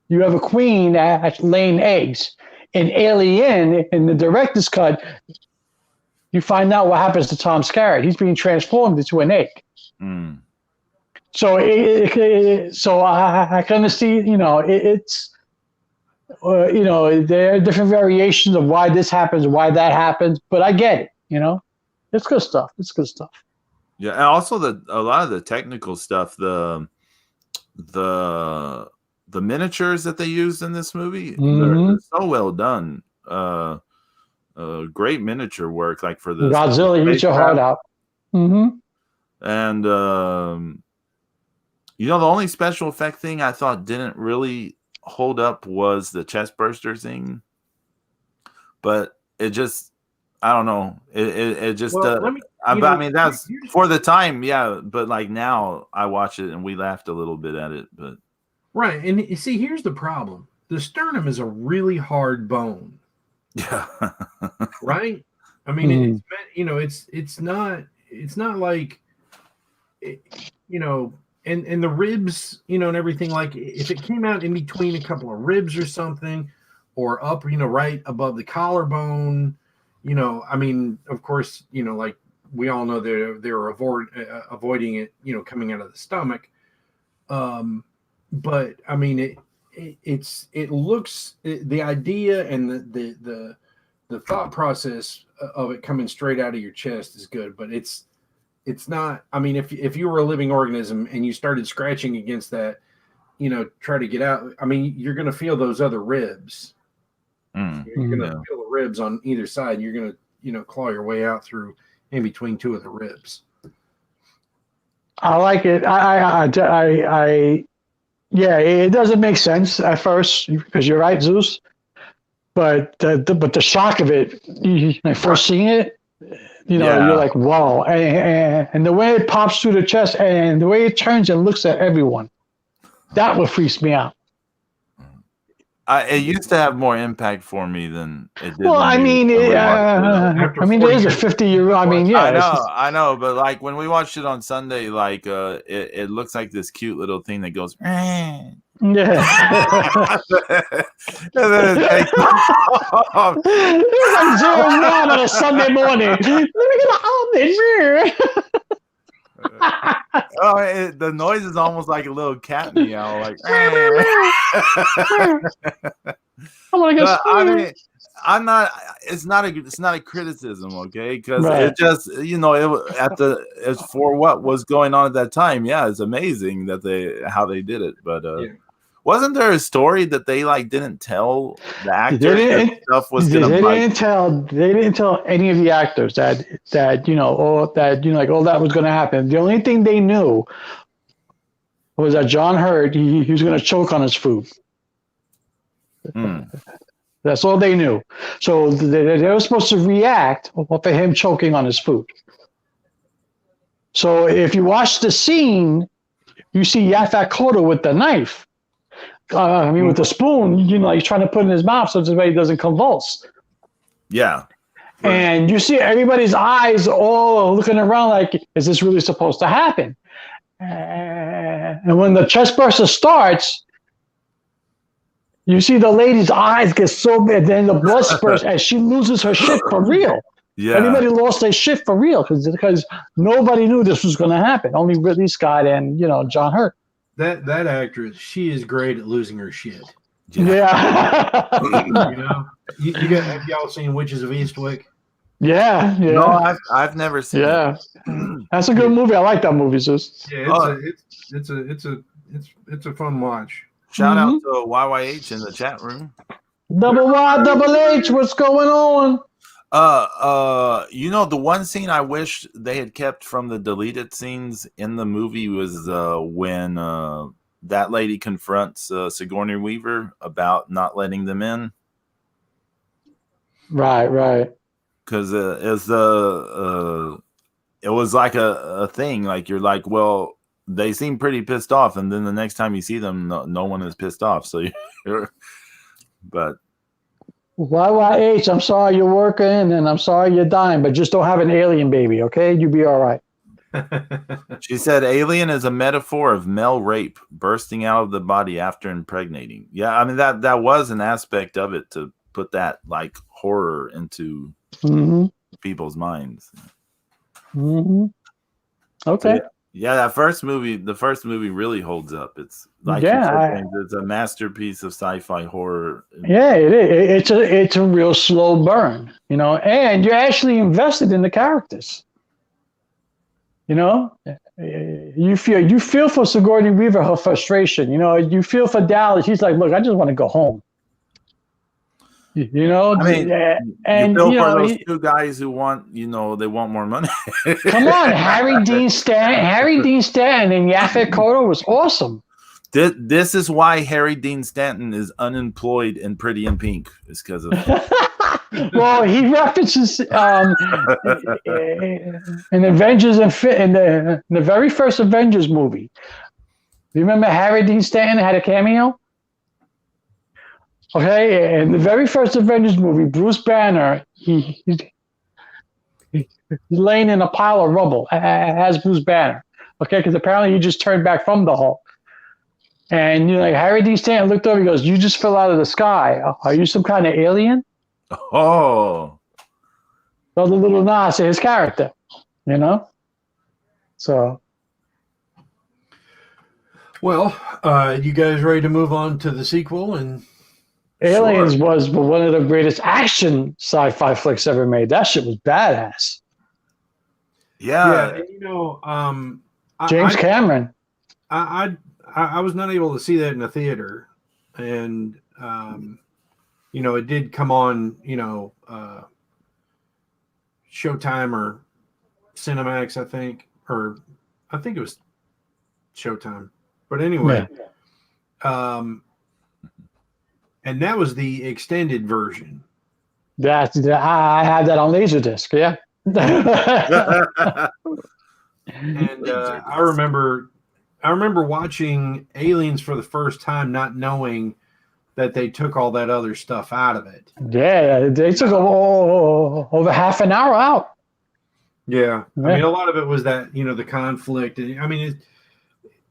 [SPEAKER 2] you have a queen laying eggs. In Alien, in the director's cut, you find out what happens to Tom Skerritt. He's being transformed into an egg.
[SPEAKER 1] Mm.
[SPEAKER 2] So I kind of see, it's. There are different variations of why this happens, why that happens, but I get it. It's good stuff.
[SPEAKER 1] Yeah, and also a lot of the technical stuff, the miniatures that they used in this movie, they're so well done. Great miniature work, like for the
[SPEAKER 2] Godzilla, eat your heart out. Mm-hmm.
[SPEAKER 1] And the only special effect thing I thought didn't really hold up was the chest burster thing, but it just, I don't know, it just I mean that's for the time, yeah, but like now I watch it and we laughed a little bit at it, but
[SPEAKER 3] right. And you see, here's the problem: the sternum is a really hard bone.
[SPEAKER 1] Yeah.
[SPEAKER 3] Right. I mean, it's not like and the ribs, and everything, like if it came out in between a couple of ribs or something, or up, right above the collarbone, I mean, of course, like we all know they're avoiding it, coming out of the stomach. But I mean, it looks, the idea and the thought process of it coming straight out of your chest is good, but it's not. I mean, if you were a living organism and you started scratching against that, try to get out, I mean, you're going to feel those other ribs. You're going to feel the ribs on either side. You're going to, claw your way out through in between two of the ribs.
[SPEAKER 2] I like it. Yeah, it doesn't make sense at first because you're right, Zeus. But the shock of it, first seeing it, you're like, wow. And the way it pops through the chest and the way it turns and looks at everyone, that would freak me out.
[SPEAKER 1] It used to have more impact for me than it did.
[SPEAKER 2] Well, I mean, it is a 50-year. I mean, yeah.
[SPEAKER 1] I know, but like when we watched it on Sunday, like it looks like this cute little thing that goes.
[SPEAKER 2] Yeah.
[SPEAKER 1] And then
[SPEAKER 2] it's like 0-1 on a Sunday morning. Let me get an omelet.
[SPEAKER 1] The noise is almost like a little cat meow, like. I mean, I'm not. It's not a criticism, okay? Because it just, it's for what was going on at that time. Yeah, it's amazing that how they did it, but wasn't there a story that they didn't tell the actors that stuff was gonna?
[SPEAKER 2] They didn't tell any of the actors that that was going to happen. The only thing they knew was that John Hurt he was going to choke on his food. That's all they knew. So they were supposed to react to him choking on his food. So if you watch the scene, you see Yaphet Kotto with the knife. With the spoon, he's trying to put in his mouth so that he doesn't convulse.
[SPEAKER 1] Yeah.
[SPEAKER 2] Right. And you see everybody's eyes all looking around like, is this really supposed to happen? And when the chest burster starts, you see the lady's eyes get so big, then the blood spurts, and she loses her shit for real. Yeah. Everybody lost their shit for real because nobody knew this was going to happen. Only Ridley Scott and John Hurt.
[SPEAKER 3] That actress, she is great at losing her shit.
[SPEAKER 2] Yeah.
[SPEAKER 3] You have y'all seen Witches of Eastwick?
[SPEAKER 2] Yeah,
[SPEAKER 1] No,
[SPEAKER 2] yeah,
[SPEAKER 1] I've never seen
[SPEAKER 2] yeah.
[SPEAKER 1] it.
[SPEAKER 2] That's a good movie. I like that movie, sis.
[SPEAKER 3] Yeah,
[SPEAKER 1] Oh,
[SPEAKER 3] it's a fun watch.
[SPEAKER 1] shout out
[SPEAKER 2] Mm-hmm.
[SPEAKER 1] to YYH in the chat room.
[SPEAKER 2] Double Y, double H. What's going on?
[SPEAKER 1] You know, the one scene I wish they had kept from the deleted scenes in the movie was when that lady confronts Sigourney Weaver about not letting them in.
[SPEAKER 2] Right, right.
[SPEAKER 1] Because it was like a thing. Like you're like, well, they seem pretty pissed off, and then the next time you see them, no one is pissed off. So, but
[SPEAKER 2] YYH, I'm sorry you're working and I'm sorry you're dying, but just don't have an alien baby, okay? You'll be all right.
[SPEAKER 1] she said, "Alien is a metaphor of male rape, bursting out of the body after impregnating." Yeah, I mean that was an aspect of it to put that like horror into people's minds.
[SPEAKER 2] Mm-hmm. Okay.
[SPEAKER 1] So, yeah, the first movie really holds up. It's like you said, James, it's a masterpiece of sci-fi horror.
[SPEAKER 2] Yeah, it is. It's a real slow burn, you know, and you're actually invested in the characters. You know, you feel for Sigourney Weaver, her frustration. You know, you feel for Dallas. He's like, look, I just want to go home. You know,
[SPEAKER 1] I mean,
[SPEAKER 2] and
[SPEAKER 1] you feel
[SPEAKER 2] you
[SPEAKER 1] for
[SPEAKER 2] know,
[SPEAKER 1] those two guys who want, they want more money.
[SPEAKER 2] come on, Harry Dean Stanton and Yaphet Kotto was awesome.
[SPEAKER 1] This is why Harry Dean Stanton is unemployed in Pretty in Pink. Is because of
[SPEAKER 2] well, he references in Avengers in the very first Avengers movie. You remember Harry Dean Stanton had a cameo? Okay, in the very first Avengers movie, Bruce Banner, he's laying in a pile of rubble as Bruce Banner. Okay, because apparently he just turned back from the Hulk. And Harry Dean Stanton looked over, he goes, "You just fell out of the sky. Are you some kind of alien?"
[SPEAKER 1] Oh.
[SPEAKER 2] So the little nod to his character, you know? So.
[SPEAKER 3] Well, you guys ready to move on to the sequel? And
[SPEAKER 2] Aliens was one of the greatest action sci-fi flicks ever made. That shit was badass.
[SPEAKER 1] Yeah.
[SPEAKER 3] And,
[SPEAKER 2] James Cameron.
[SPEAKER 3] I was not able to see that in a theater, and it did come on, Showtime or Cinemax, I think it was Showtime. But anyway, and that was the extended version.
[SPEAKER 2] I had that on Laserdisc, yeah.
[SPEAKER 3] And I remember watching Aliens for the first time, not knowing that they took all that other stuff out of it.
[SPEAKER 2] Yeah, they took over half an hour out.
[SPEAKER 3] Yeah. I mean, a lot of it was that, the conflict. I mean,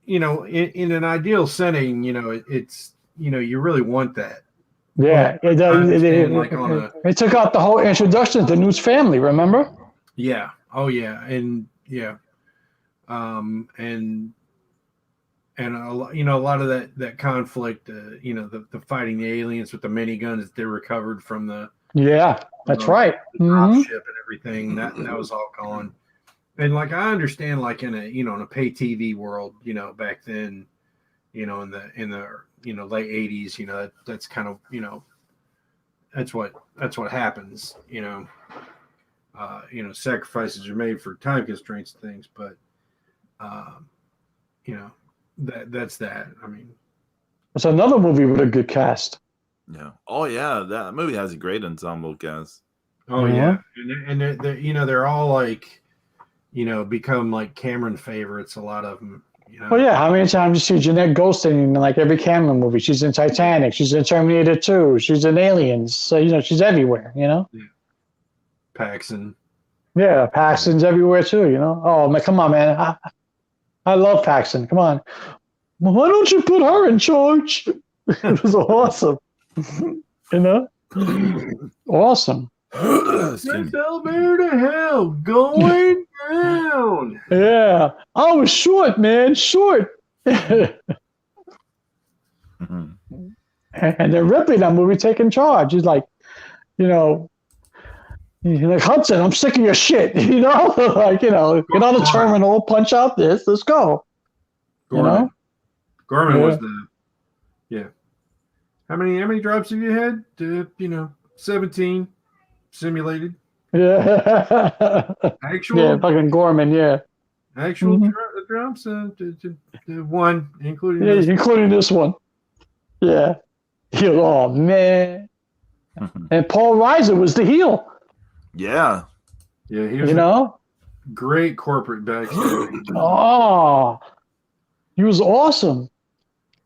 [SPEAKER 3] in an ideal setting, it's, you really want that.
[SPEAKER 2] Yeah, it took out the whole introduction to Newt's family, remember?
[SPEAKER 3] Yeah. Oh, yeah. And, yeah. And a lot of that conflict, the fighting the aliens with the miniguns that they recovered from the
[SPEAKER 2] that's right,
[SPEAKER 3] the drop ship and everything, that was all gone. And like I understand, like in a in a pay TV world, back then, in the late 80s, that's kind of that's what happens. Sacrifices are made for time constraints and things, but that's that. I mean,
[SPEAKER 2] it's another movie with a good cast.
[SPEAKER 1] Yeah. Oh yeah, that movie has a great ensemble cast.
[SPEAKER 3] Oh yeah, and they're all like, become like Cameron favorites. A lot of them.
[SPEAKER 2] Well, yeah. How many times you see Jeanette Goldstein in like every Cameron movie? She's in Titanic. She's in Terminator 2. She's in Aliens. So she's everywhere. Yeah.
[SPEAKER 3] Paxton. Yeah,
[SPEAKER 2] Paxton's everywhere too. Oh man, come on, man. I love Paxton. Come on. Well, why don't you put her in charge? It was awesome. Awesome.
[SPEAKER 3] This elevator to hell going down.
[SPEAKER 2] Yeah. I was short, man. Short. And then Ripley in that movie taking charge. He's like, You're like, Hudson, I'm sick of your shit. You know, like, you know, get on the terminal, punch out this, let's go.
[SPEAKER 3] Gorman.
[SPEAKER 2] You know?
[SPEAKER 3] Gorman
[SPEAKER 2] Yeah.
[SPEAKER 3] was the How many drops have you had? 17 simulated.
[SPEAKER 2] Yeah.
[SPEAKER 3] Actual,
[SPEAKER 2] Yeah, fucking Gorman, yeah.
[SPEAKER 3] actual
[SPEAKER 2] Mhm.
[SPEAKER 3] drops. One, including
[SPEAKER 2] Yeah,
[SPEAKER 3] this.
[SPEAKER 2] including this one. Yeah. Oh man. And Paul Reiser was the heel.
[SPEAKER 1] Yeah.
[SPEAKER 3] Yeah, he was
[SPEAKER 2] You know?
[SPEAKER 3] great corporate backstage.
[SPEAKER 2] Oh, he was awesome.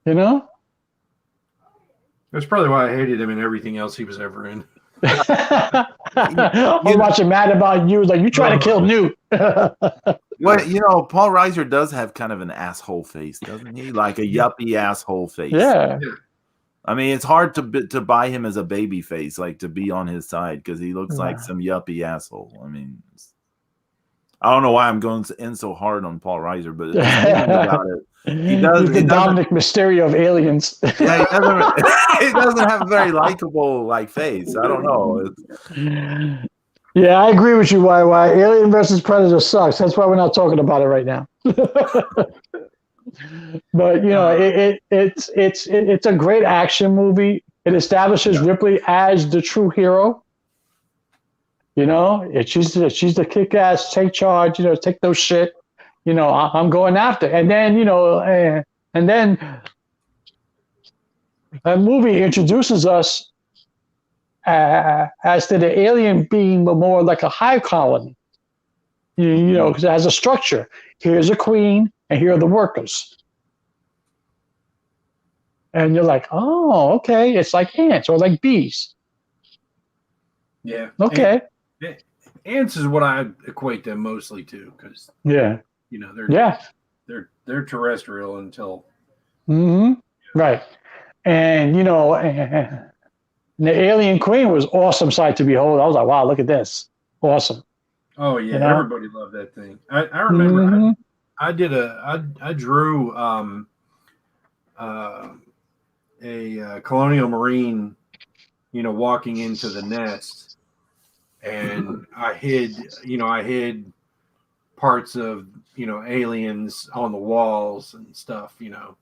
[SPEAKER 2] You know?
[SPEAKER 3] That's probably why I hated him in everything else he was ever in.
[SPEAKER 2] I'm watching Mad About You. Like, you trying to kill Newt.
[SPEAKER 1] Well, you know, Paul Reiser does have kind of an asshole face, doesn't he? Like a yuppie asshole face.
[SPEAKER 2] Yeah.
[SPEAKER 1] I mean, it's hard to buy him as a baby face, like to be on his side, because he looks like some yuppie asshole. I mean, I don't know why I'm going in so hard on Paul Reiser, but just thinking about it,
[SPEAKER 2] He's the Dominic Mysterio of aliens.
[SPEAKER 1] Yeah, he doesn't have a very likable like face. I don't know.
[SPEAKER 2] Yeah, I agree with you. Why Alien versus Predator sucks. That's why we're not talking about it right now. But you know, it's a great action movie. It establishes Ripley as the true hero. You know, she's the kick-ass, take charge. You know, take those shit. You know, I'm going after. And then and then a movie introduces us as to the alien being more like a hive colony. You know, because it has a structure. Here's a queen, and here are the workers. And you're like, oh, okay, it's like ants or like bees.
[SPEAKER 3] Yeah.
[SPEAKER 2] Okay.
[SPEAKER 3] Ants is what I equate them mostly to, because
[SPEAKER 2] Yeah.
[SPEAKER 3] you know they're terrestrial until.
[SPEAKER 2] Right. And you know, and the alien queen was awesome sight to behold. I was like, wow, look at this, awesome.
[SPEAKER 3] Oh yeah,
[SPEAKER 2] you know?
[SPEAKER 3] Everybody loved that thing. I remember I drew a colonial marine, you know, walking into the nest, and I hid parts of, you know, aliens on the walls and stuff, you know.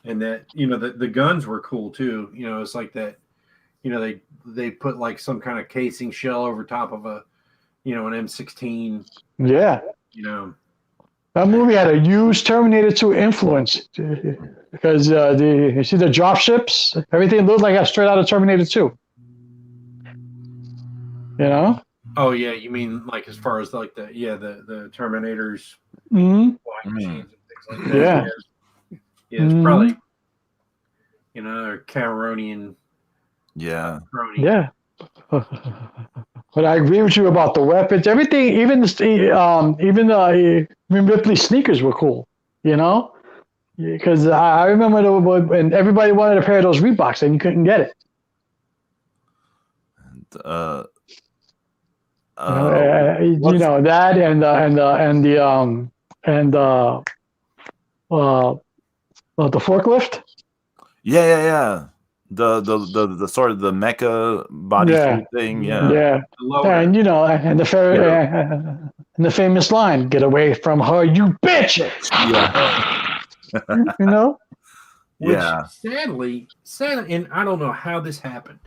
[SPEAKER 3] And that, you know, the guns were cool too. You know, it's like that, you know, they put like some kind of casing shell over top of a, you know, an M16.
[SPEAKER 2] Yeah.
[SPEAKER 3] You know.
[SPEAKER 2] That movie had a huge Terminator 2 influence because you see the drop ships, everything looked like straight out of Terminator 2. You know?
[SPEAKER 3] Oh yeah, you mean like as far as like the Terminators,
[SPEAKER 2] flying
[SPEAKER 3] machines and things like that.
[SPEAKER 2] Yeah.
[SPEAKER 3] Yeah, it's probably, you know, Cameronian.
[SPEAKER 1] Yeah.
[SPEAKER 2] Yeah. But I agree with you about the weapons. Everything, even Ripley's sneakers were cool, you know? Because I remember when everybody wanted a pair of those Reeboks and you couldn't get it. You know, that and the forklift.
[SPEAKER 1] Yeah. The sort of the mecha body thing. Yeah.
[SPEAKER 2] And you know, and the famous line, "Get away from her, you bitch!"
[SPEAKER 1] Yeah.
[SPEAKER 2] You know.
[SPEAKER 3] Which, sadly, and I don't know how this happened.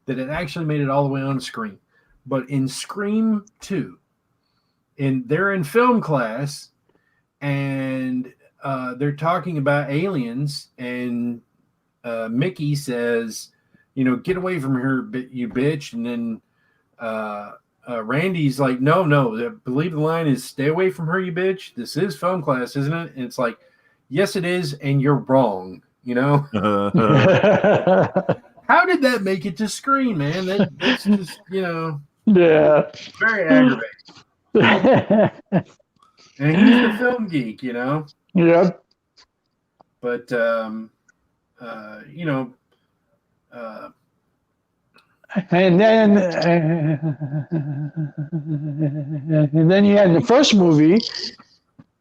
[SPEAKER 3] That it actually made it all the way on screen. But in Scream 2, they're in film class, and they're talking about aliens, and Mickey says, you know, "Get away from her, you bitch." And then Randy's like, no, I believe the line is, "Stay away from her, you bitch. This is film class, isn't it?" And it's like, yes, it is, and you're wrong, you know? How did that make it to screen, man? That's just, you know, very aggravating. And he's the film geek, you know?
[SPEAKER 2] Yep.
[SPEAKER 3] But, you know,
[SPEAKER 2] and then you had in the first movie,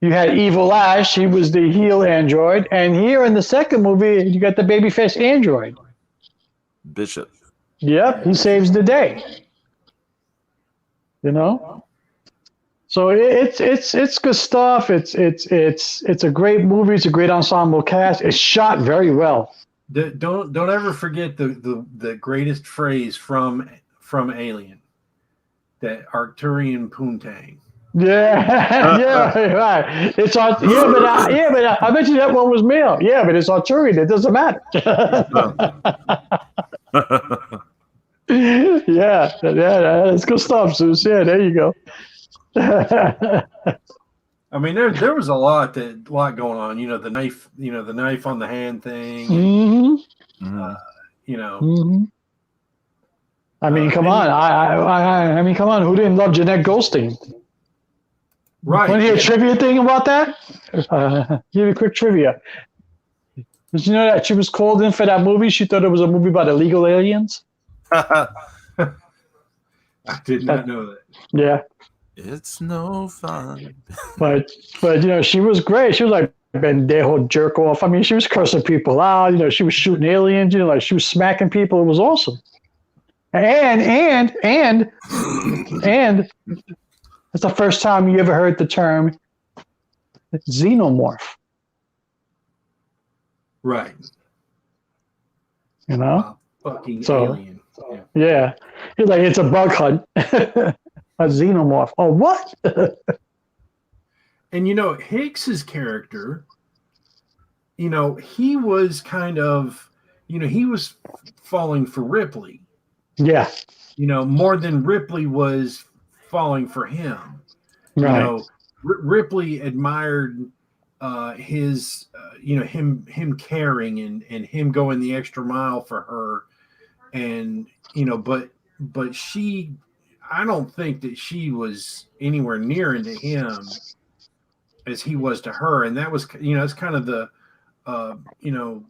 [SPEAKER 2] you had Evil Ash. He was the heel android. And here in the second movie, you got the babyface android.
[SPEAKER 1] Bishop.
[SPEAKER 2] Yep, he saves the day. You know, so it's good stuff. It's a great movie. It's a great ensemble cast. It's shot very well.
[SPEAKER 3] Don't ever forget the greatest phrase from Alien, that Arcturian poontang.
[SPEAKER 2] Yeah, yeah, right. It's on. But I bet you that one was male. Yeah, but it's Arturian. It doesn't matter. Yeah, that's good stuff, Zeus. Yeah, there you go.
[SPEAKER 3] I mean, there was a lot going on. You know, the knife on the hand thing.
[SPEAKER 2] Mm-hmm.
[SPEAKER 3] You know.
[SPEAKER 2] Mm-hmm. I mean, come on. I mean, come on. Who didn't love Jeanette Goldstein?
[SPEAKER 3] Right.
[SPEAKER 2] Want to hear a trivia thing about that? Give you a quick trivia. Did you know that she was called in for that movie? She thought it was a movie about illegal aliens.
[SPEAKER 3] I did not know that.
[SPEAKER 2] Yeah.
[SPEAKER 1] It's no fun.
[SPEAKER 2] But you know, she was great. She was like Bendejo jerk off. I mean, she was cursing people out. You know, she was shooting aliens. You know, like she was smacking people. It was awesome. And it's the first time you ever heard the term xenomorph.
[SPEAKER 3] Right.
[SPEAKER 2] You know?
[SPEAKER 3] Fucking alien.
[SPEAKER 2] Yeah. He's like, it's a bug hunt. A xenomorph. Oh, what?
[SPEAKER 3] And, you know, Hicks's character, you know, he was kind of, you know, he was falling for Ripley.
[SPEAKER 2] Yeah.
[SPEAKER 3] You know, more than Ripley was falling for him.
[SPEAKER 2] Right.
[SPEAKER 3] You know, Ripley admired his, you know, him caring and him going the extra mile for her. And, you know, but she, I don't think that she was anywhere near into him as he was to her. And that was, you know, it's kind of the, you know,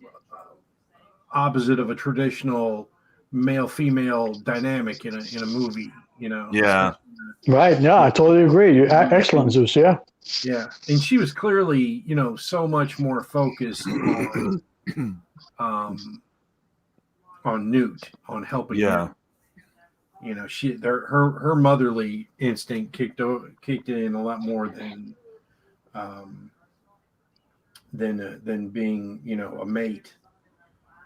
[SPEAKER 3] opposite of a traditional male-female dynamic in a movie, you know.
[SPEAKER 1] Yeah.
[SPEAKER 2] Right. Yeah, I totally agree. Excellent, Zeus. Yeah.
[SPEAKER 3] Yeah. And she was clearly, you know, so much more focused on Newt, on helping him. You know, her motherly instinct kicked in a lot more than being, you know, a mate.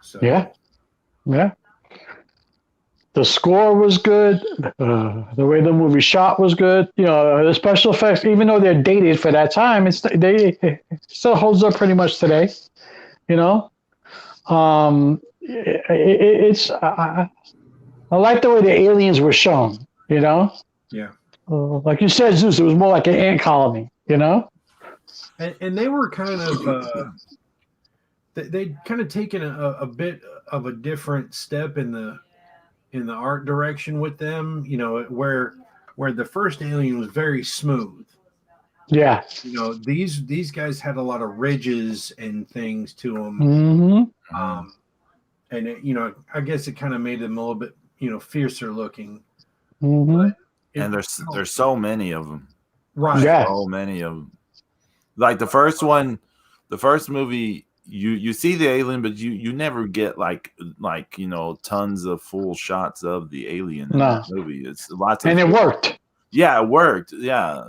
[SPEAKER 3] So
[SPEAKER 2] Yeah. The score was good. The way the movie shot was good. You know, the special effects, even though they're dated for that time, it still holds up pretty much today. You know, it's I like the way the aliens were shown. You know.
[SPEAKER 3] Yeah.
[SPEAKER 2] Like you said, Zeus, it was more like an ant colony. You know.
[SPEAKER 3] And they were kind of they'd kind of taken a bit of a different step in the art direction with them, you know, where the first Alien was very smooth.
[SPEAKER 2] Yeah.
[SPEAKER 3] You know, these guys had a lot of ridges and things to them.
[SPEAKER 2] Mm-hmm.
[SPEAKER 3] And it, you know, I guess it kind of made them a little bit, you know, fiercer looking.
[SPEAKER 2] Mm-hmm.
[SPEAKER 1] And there's so many of them.
[SPEAKER 3] Right.
[SPEAKER 2] Yeah.
[SPEAKER 1] So many of them. Like the first movie, you see the alien, but you never get like you know, tons of full shots of the alien in that movie. It's lots of,
[SPEAKER 2] and it worked.
[SPEAKER 1] Yeah, it worked. Yeah,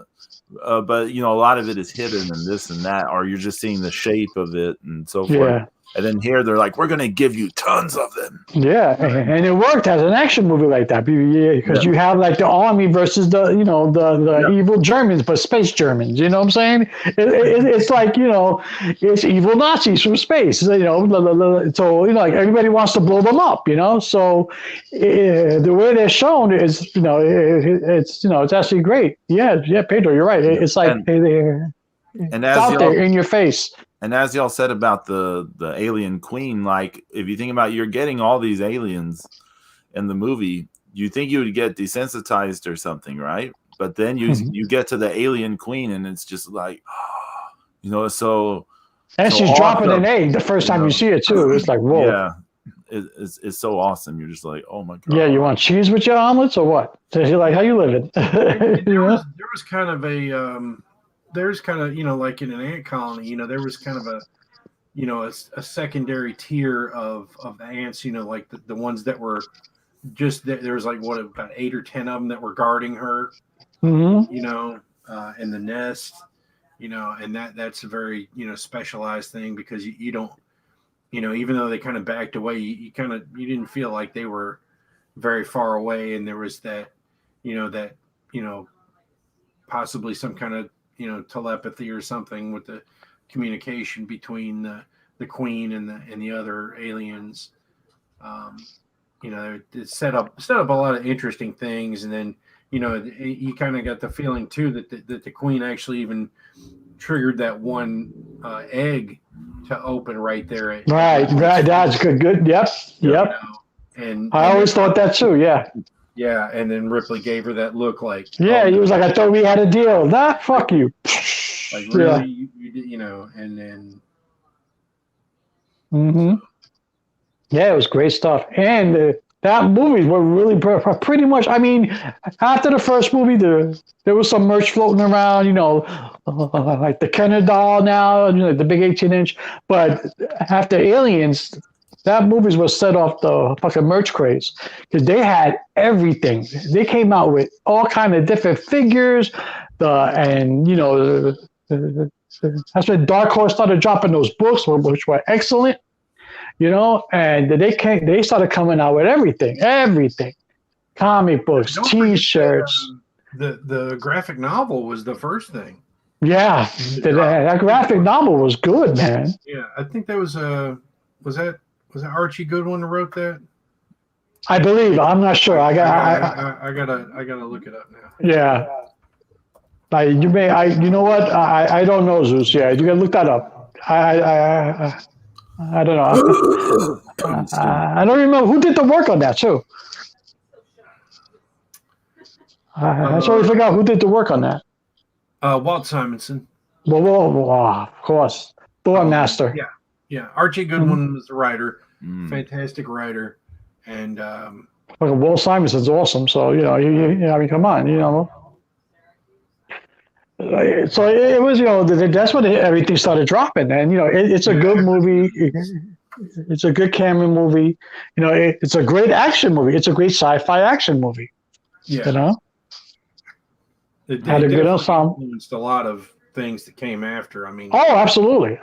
[SPEAKER 1] but you know, a lot of it is hidden and this and that, or you're just seeing the shape of it and so forth.
[SPEAKER 2] Yeah.
[SPEAKER 1] And then here they're like, we're going to give you tons of them.
[SPEAKER 2] Yeah, and it worked as an action movie like that because you have like the army versus the evil Germans, but space Germans. You know what I'm saying? It's like, you know, it's evil Nazis from space. You know, so you know, like everybody wants to blow them up. You know, so the way they're shown is, you know, it's you know, it's actually great. Yeah, Pedro, you're right. It's like
[SPEAKER 1] and
[SPEAKER 2] it's out there in your face.
[SPEAKER 1] And as y'all said about the alien queen, like if you think about, you're getting all these aliens in the movie, you think you would get desensitized or something, right? But then you get to the alien queen, and it's just like, you know, so.
[SPEAKER 2] And she's dropping an egg the first time you see it too. It's like, whoa.
[SPEAKER 1] Yeah, it's so awesome. You're just like, oh my god.
[SPEAKER 2] Yeah, you want cheese with your omelets or what? So you're like, how you living?
[SPEAKER 3] There was kind of a. There's kind of, you know, like in an ant colony, you know, there was kind of a secondary tier of the ants, like the ones that were just there was like about 8 or 10 of them that were guarding her,
[SPEAKER 2] Mm-hmm.
[SPEAKER 3] in the nest, and that's a very, specialized thing because you don't, even though they kind of backed away, you didn't feel like they were very far away. And there was that, possibly some kind of, telepathy or something with the communication between the queen and the other aliens. It set up a lot of interesting things. And then, you kind of got the feeling too that the queen actually even triggered that one egg to open right there.
[SPEAKER 2] Right. That's good. Yep.
[SPEAKER 3] And
[SPEAKER 2] I always thought that too. Yeah.
[SPEAKER 3] Yeah, and then Ripley gave her that look like.
[SPEAKER 2] Yeah, he was like, I thought we had a deal. Nah, fuck you.
[SPEAKER 3] Like really, you did, and then.
[SPEAKER 2] Mm-hmm. Yeah, it was great stuff, and that movie were really pretty much. I mean, after the first movie, there was some merch floating around, like the Kenner doll now, the big 18-inch. But after Aliens, that movies was set off the fucking merch craze because they had everything. They came out with all kind of different figures, that's when Dark Horse started dropping those books, which were excellent. And they started coming out with everything, comic books, T-shirts.
[SPEAKER 3] The graphic novel was the first thing.
[SPEAKER 2] Yeah, that graphic novel was good, man.
[SPEAKER 3] Yeah, I think that was was that Archie Goodwin who wrote that?
[SPEAKER 2] I believe. I'm not sure. I
[SPEAKER 3] gotta look it up now.
[SPEAKER 2] Yeah. You know what? I don't know, Zeus. Yeah, you gotta look that up. I don't know. I don't remember who did the work on that too. I totally forgot who did the work on that.
[SPEAKER 3] Walt Simonson.
[SPEAKER 2] Well, of course, Thor Master.
[SPEAKER 3] Yeah. Archie Goodwin was the writer, fantastic writer, and
[SPEAKER 2] Walt Simonson's awesome. So I mean, come on, So it was, that's when everything started dropping, and it's a good movie. It's a good Cameron movie. It's a great action movie. It's a great sci-fi action movie.
[SPEAKER 3] Yeah. It
[SPEAKER 2] had a good ensemble.
[SPEAKER 3] Influenced a lot of things that came after. I mean,
[SPEAKER 2] oh, absolutely.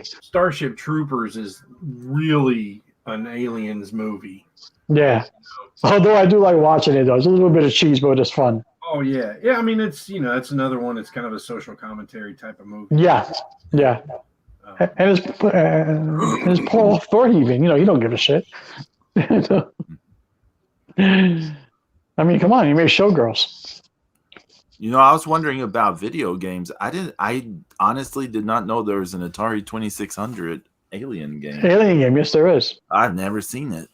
[SPEAKER 3] Starship Troopers is really an Aliens movie.
[SPEAKER 2] Yeah. Although I do like watching it, though. It's a little bit of cheese, but it's fun.
[SPEAKER 3] Oh yeah. I mean, it's it's another one. It's kind of a social commentary type of movie.
[SPEAKER 2] Yeah. And it's Paul Verhoeven. He don't give a shit. I mean, come on, he made Showgirls.
[SPEAKER 1] I was wondering about video games. I honestly did not know there was an Atari 2600 Alien game.
[SPEAKER 2] Yes, there is.
[SPEAKER 1] I've never seen it.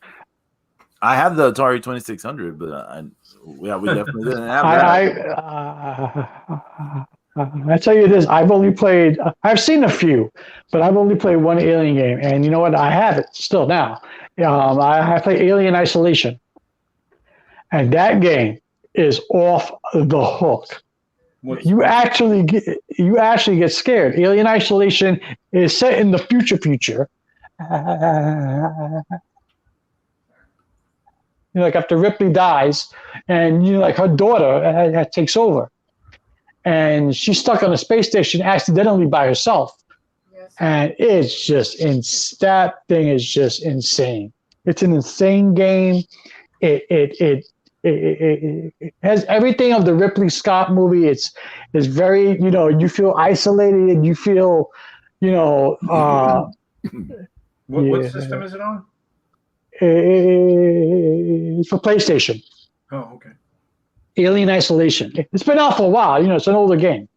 [SPEAKER 1] I have the Atari 2600, but we definitely didn't have that.
[SPEAKER 2] I tell you this, I've seen a few, but I've only played one Alien game, and you know what? I have it still now. I play Alien Isolation, and that game is off the hook. You actually get scared. Alien Isolation is set in the future. Like after Ripley dies, and like her daughter takes over, and she's stuck on a space station accidentally by herself, and it's just that thing is just insane. It's an insane game. It has everything of the Ripley Scott movie. It's very, you feel isolated and you feel,
[SPEAKER 3] what system is it on?
[SPEAKER 2] It's for PlayStation.
[SPEAKER 3] Oh, okay.
[SPEAKER 2] Alien Isolation. It's been out for a while. It's an older game,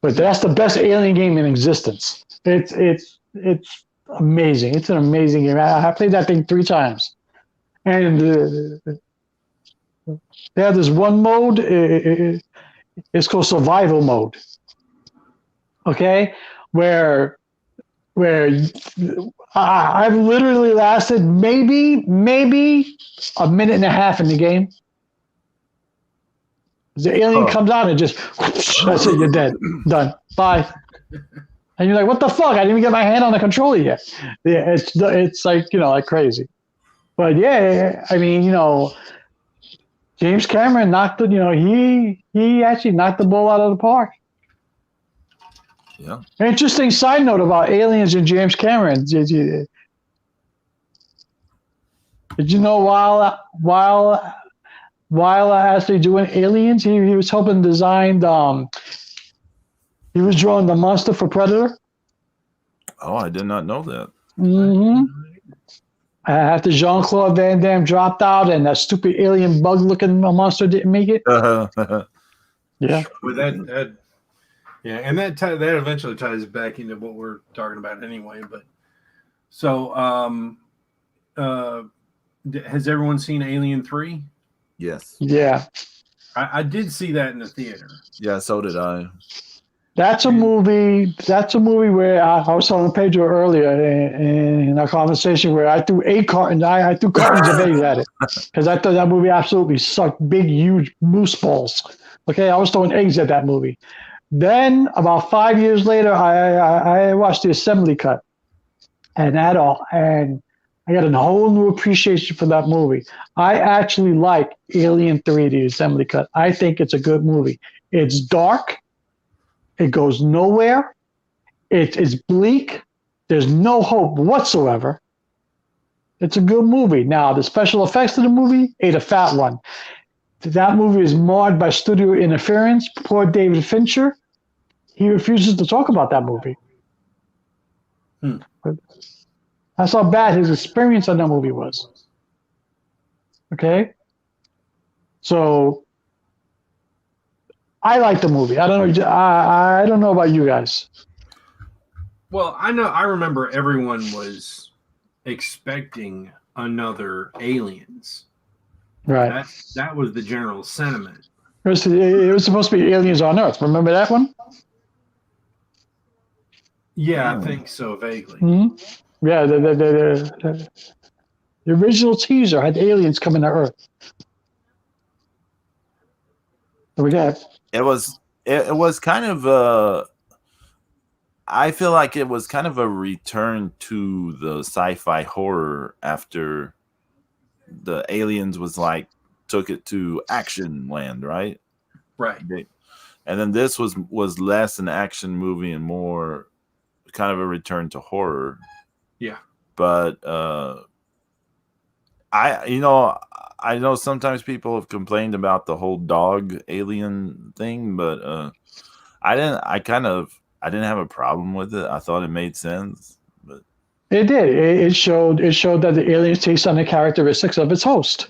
[SPEAKER 2] but that's the best Alien game in existence. It's amazing. It's an amazing game. I played that thing 3 times, and they have this one mode. It's called survival mode. Okay, where I've literally lasted maybe a minute and a half in the game. The alien comes out and just that's it. You're dead. Done. Bye. And you're like, what the fuck? I didn't even get my hand on the controller yet. Yeah, it's like, like crazy. But yeah, I mean, James Cameron knocked the, he actually knocked the ball out of the park.
[SPEAKER 1] Yeah.
[SPEAKER 2] Interesting side note about Aliens and James Cameron. Did you know while actually doing Aliens, he was helping design he was drawing the monster for Predator.
[SPEAKER 1] Oh, I did not know that.
[SPEAKER 2] Mm-hmm. After Jean-Claude Van Damme dropped out and that stupid alien bug-looking monster didn't make it. Yeah.
[SPEAKER 3] With that yeah, and that eventually ties back into what we're talking about anyway. But so, has everyone seen Alien 3?
[SPEAKER 1] Yes.
[SPEAKER 2] Yeah.
[SPEAKER 3] I did see that in the theater.
[SPEAKER 1] Yeah, so did I.
[SPEAKER 2] That's a movie. That's a movie where I was telling Pedro earlier in our conversation where I threw 8 cartons. I threw cartons of eggs at it because I thought that movie absolutely sucked big, huge moose balls. Okay, I was throwing eggs at that movie. Then about 5 years later, I watched the assembly cut, and I got a whole new appreciation for that movie. I actually like Alien 3, the assembly cut. I think it's a good movie. It's dark. It goes nowhere. It's bleak. There's no hope whatsoever. It's a good movie. Now, the special effects of the movie ate a fat one. That movie is marred by studio interference. Poor David Fincher. He refuses to talk about that movie. That's how bad his experience on that movie was. Okay? So I like the movie. I don't know. I don't know about you guys.
[SPEAKER 3] Well, I remember everyone was expecting another Aliens.
[SPEAKER 2] Right.
[SPEAKER 3] That was the general sentiment.
[SPEAKER 2] It was supposed to be Aliens on Earth. Remember that one?
[SPEAKER 3] Yeah, I think so, vaguely.
[SPEAKER 2] Mm-hmm. Yeah, the original teaser had aliens coming to Earth. So we got.
[SPEAKER 1] It was kind of I feel like it was kind of a return to the sci-fi horror after the Aliens was like took it to action land, right?
[SPEAKER 3] Right.
[SPEAKER 1] And then this was less an action movie and more kind of a return to horror.
[SPEAKER 3] Yeah.
[SPEAKER 1] But I know sometimes people have complained about the whole dog alien thing, but I didn't have a problem with it. I thought it made sense. But
[SPEAKER 2] It did. It showed that the aliens takes on the characteristics of its host.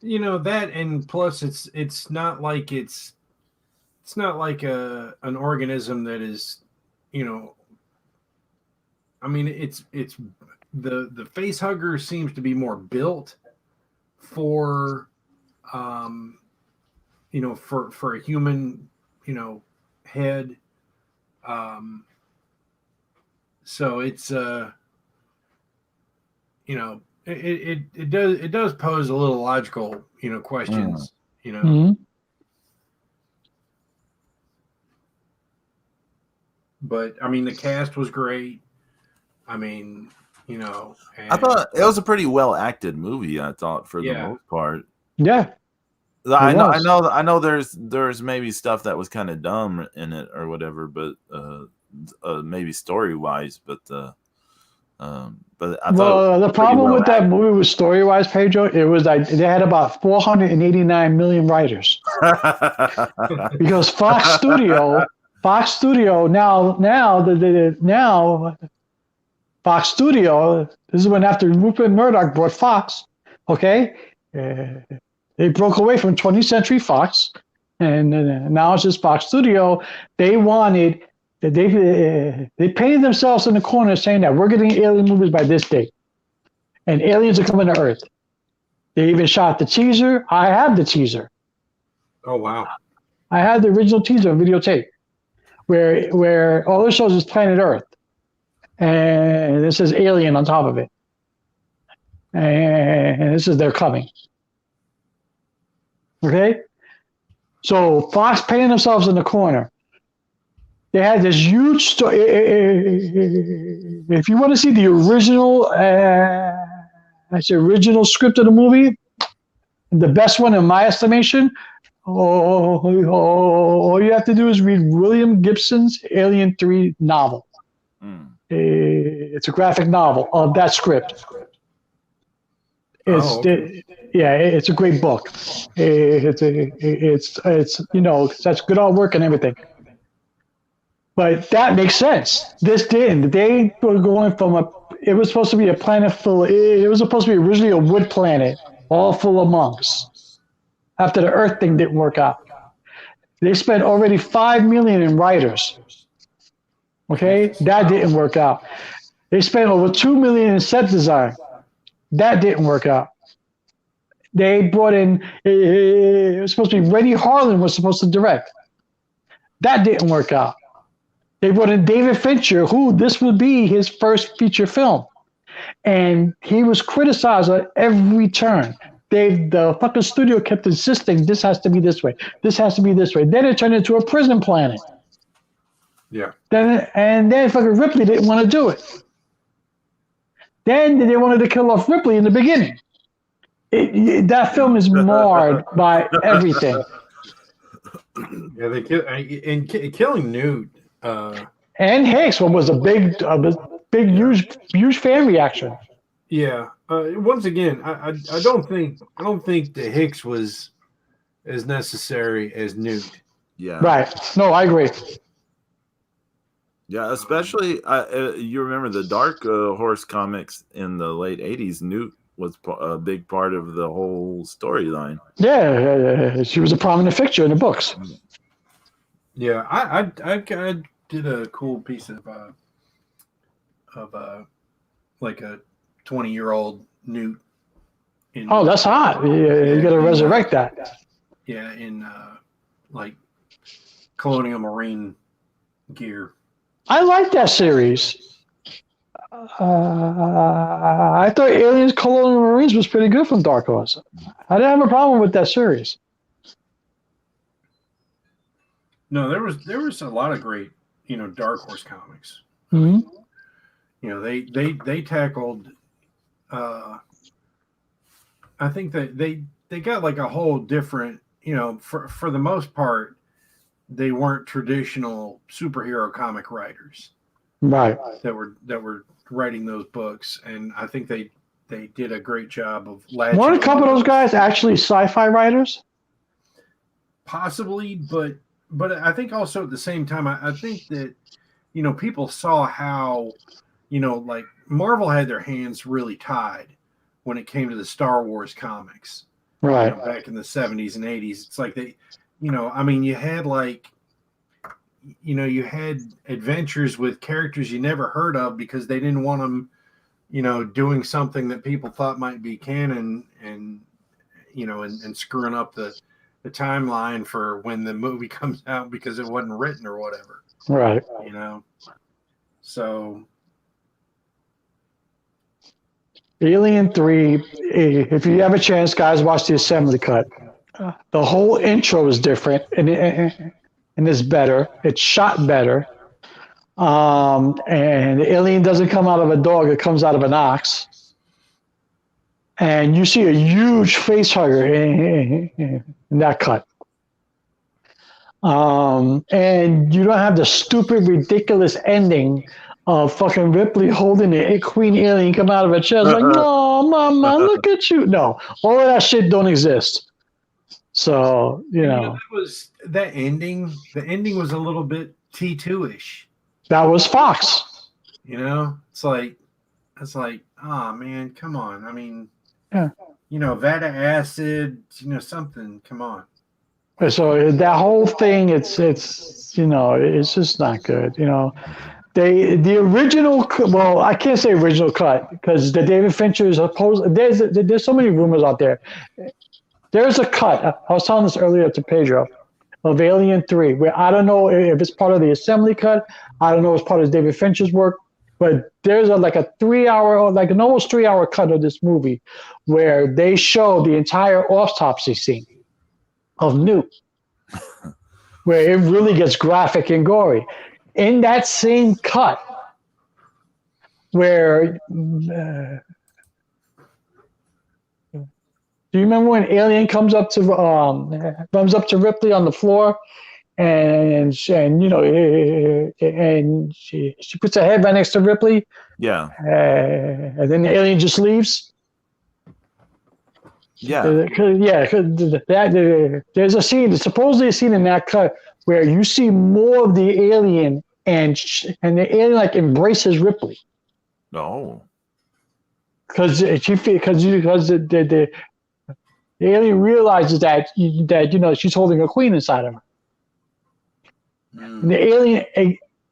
[SPEAKER 3] You know that, and plus it's not like it's not like an organism that is, I mean, it's the face hugger seems to be more built for for a human head, so it's it does pose a little logical questions.
[SPEAKER 2] Mm-hmm.
[SPEAKER 3] But I mean, the cast was great. I mean,
[SPEAKER 1] I thought it was a pretty well acted movie. I thought for the most part.
[SPEAKER 2] Yeah.
[SPEAKER 1] I know. There's maybe stuff that was kind of dumb in it or whatever, but maybe story wise. But I thought
[SPEAKER 2] the problem with that movie was story wise, Pedro. It was like they had about 489 million writers because Fox Studio now Fox Studio. This is when after Rupert Murdoch bought Fox. Okay. They broke away from 20th Century Fox, and now it's just Fox Studio. They wanted that they painted themselves in the corner saying that we're getting alien movies by this date, and aliens are coming to Earth. They even shot the teaser. I have the teaser.
[SPEAKER 3] Oh wow!
[SPEAKER 2] I have the original teaser on videotape, where all it shows is planet Earth, and this says alien on top of it, and this is they're coming. Okay, so Fox painted themselves in the corner. They had this huge story. If you want to see the original, that's the original script of the movie, the best one in my estimation. All you have to do is read William Gibson's Alien 3 novel. It's a graphic novel of that script. It's a great book. It's that's good artwork and everything. But that makes sense. This didn't. They were going from it was supposed to be a planet full. It was supposed to be originally a wood planet, all full of monks. After the Earth thing didn't work out, they spent already $5 million in writers. Okay, that didn't work out. They spent over $2 million in set design. That didn't work out. They brought in. It was supposed to be Rennie Harlan was supposed to direct. That didn't work out. They brought in David Fincher, who this would be his first feature film, and he was criticized at every turn. The fucking studio kept insisting this has to be this way. This has to be this way. Then it turned into a prison planet.
[SPEAKER 3] Yeah.
[SPEAKER 2] Then fucking Ripley didn't want to do it. Then they wanted to kill off Ripley in the beginning. That film is marred by everything.
[SPEAKER 3] Yeah, they killing Newt.
[SPEAKER 2] And Hicks was a big, huge fan reaction.
[SPEAKER 3] Yeah. Once again, I don't think that Hicks was as necessary as Newt.
[SPEAKER 1] Yeah.
[SPEAKER 2] Right. No, I agree.
[SPEAKER 1] Yeah, especially you remember the Dark Horse comics in the late '80s. Newt was a big part of the whole storyline.
[SPEAKER 2] Yeah, she was a prominent fixture in the books.
[SPEAKER 3] Yeah, I did a cool piece of like a 20-year-old Newt.
[SPEAKER 2] That's hot. You got to resurrect that.
[SPEAKER 3] Yeah, in like Colonial Marine gear.
[SPEAKER 2] I like that series. I thought Aliens Colonial Marines was pretty good from Dark Horse. I didn't have a problem with that series.
[SPEAKER 3] No, there was a lot of great, Dark Horse comics.
[SPEAKER 2] Mm-hmm.
[SPEAKER 3] They tackled. I think that they got like a whole different. For the most part, they weren't traditional superhero comic writers,
[SPEAKER 2] right?
[SPEAKER 3] That were writing those books, and I think they did a great job of.
[SPEAKER 2] Weren't a couple of those guys actually sci-fi writers?
[SPEAKER 3] Possibly, but I think also at the same time, I think that people saw how like Marvel had their hands really tied when it came to the Star Wars comics,
[SPEAKER 2] right?
[SPEAKER 3] Back in the 70s and 80s, it's like they. You had you had adventures with characters you never heard of because they didn't want them, doing something that people thought might be canon and screwing up the timeline for when the movie comes out because it wasn't written or whatever.
[SPEAKER 2] Right.
[SPEAKER 3] So.
[SPEAKER 2] Alien 3, if you have a chance, guys, watch the assembly cut. The whole intro is different and it's better. It's shot better. And the alien doesn't come out of a dog, it comes out of an ox. And you see a huge face hugger in that cut. And you don't have the stupid, ridiculous ending of fucking Ripley holding the Queen Alien come out of her chest like, no, mama, look at you. No, all of that shit don't exist. So,
[SPEAKER 3] that ending. The ending was a little bit T2-ish.
[SPEAKER 2] That was Fox.
[SPEAKER 3] It's like, oh man, come on. I mean,
[SPEAKER 2] yeah.
[SPEAKER 3] Vat of acid, something. Come on.
[SPEAKER 2] So that whole thing, it's it's just not good. The original, well, I can't say original cut because the David Fincher is opposed. There's so many rumors out there. There's a cut. I was telling this earlier to Pedro of Alien 3, where I don't know if it's part of the assembly cut. I don't know if it's part of David Fincher's work, but there's like a 3-hour, like an almost 3-hour cut of this movie where they show the entire autopsy scene of Newt, where it really gets graphic and gory. in that same cut where do you remember when Alien comes up to Ripley on the floor, and you know, and she puts her head right next to Ripley,
[SPEAKER 1] Yeah.
[SPEAKER 2] and then the alien just leaves.
[SPEAKER 1] Yeah.
[SPEAKER 2] There's a scene, supposedly a scene in that cut where you see more of the alien, and the alien like embraces Ripley.
[SPEAKER 1] No.
[SPEAKER 2] Because the alien realizes that you know she's holding a queen inside of her. And the alien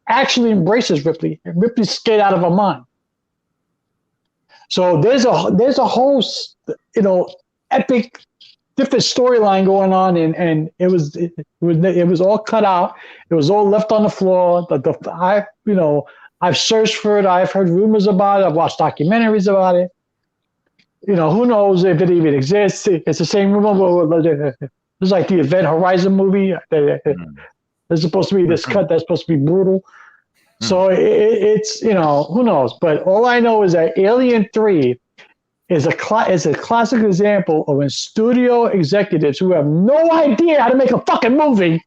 [SPEAKER 2] actually embraces Ripley, and Ripley's scared out of her mind. So there's a whole, you know, epic different storyline going on, and it was all cut out. It was all left on the floor. I've searched for it. I've heard rumors about it. I've watched documentaries about it. You know, who knows if it even exists? It's the same rumor. It's like the Event Horizon movie. There's supposed to be this cut that's supposed to be brutal. So it's, you know, who knows? But all I know is that Alien 3 is a classic example of when studio executives who have no idea how to make a fucking movie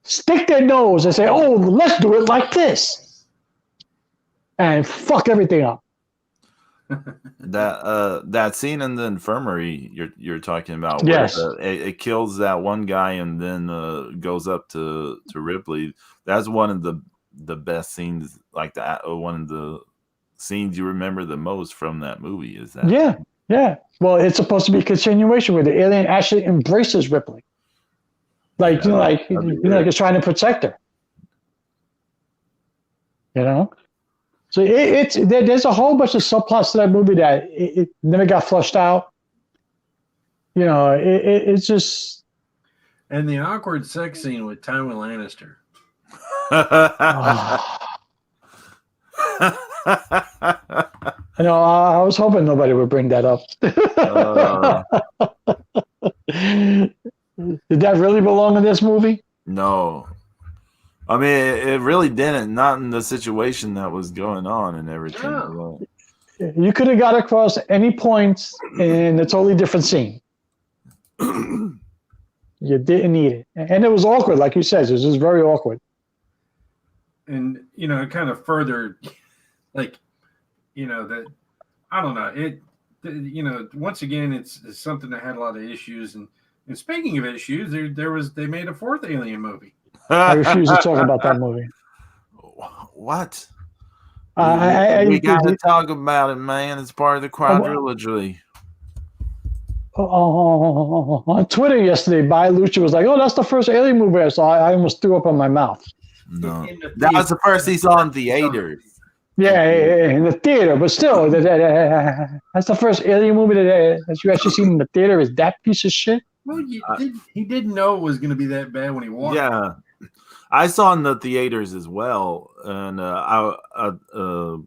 [SPEAKER 2] stick their nose and say, "Oh, let's do it like this," and fuck everything up.
[SPEAKER 1] That scene in the infirmary you're talking about,
[SPEAKER 2] yes,
[SPEAKER 1] where it kills that one guy and then goes up to Ripley. That's one of the best scenes, like that. One of the scenes you remember the most from that movie is that.
[SPEAKER 2] Yeah. Well, it's supposed to be a continuation where the alien actually embraces Ripley, like it's trying to protect her. You know. So there's a whole bunch of subplots to that movie that it never got flushed out. You know, it's just.
[SPEAKER 3] And the awkward sex scene with Tywin Lannister.
[SPEAKER 2] I know. I was hoping nobody would bring that up. Did that really belong in this movie?
[SPEAKER 1] No. I mean, it really didn't. Not in the situation that was going on and everything.
[SPEAKER 3] Oh.
[SPEAKER 2] You could have got across any points in a totally different scene. You didn't need it. And it was awkward, like you said. It was just very awkward.
[SPEAKER 3] And, you know, it kind of further, like, you know, that, I don't know. You know, once again, it's something that had a lot of issues. And speaking of issues, they made a fourth Alien movie.
[SPEAKER 2] I refuse to talk about that movie.
[SPEAKER 1] What?
[SPEAKER 2] We
[SPEAKER 1] got to talk about it, man. It's part of the quadrilogy.
[SPEAKER 2] On Twitter yesterday, Lucha was like, "Oh, that's the first Alien movie I saw." I almost threw up in my mouth.
[SPEAKER 1] No, that was the first he saw in theaters.
[SPEAKER 2] Yeah, in the theater, but still, that's the first Alien movie that you actually seen in the theater. Is that piece of shit?
[SPEAKER 3] Well, he didn't know it was going to be that bad when he watched.
[SPEAKER 1] Yeah, I saw in the theaters as well. And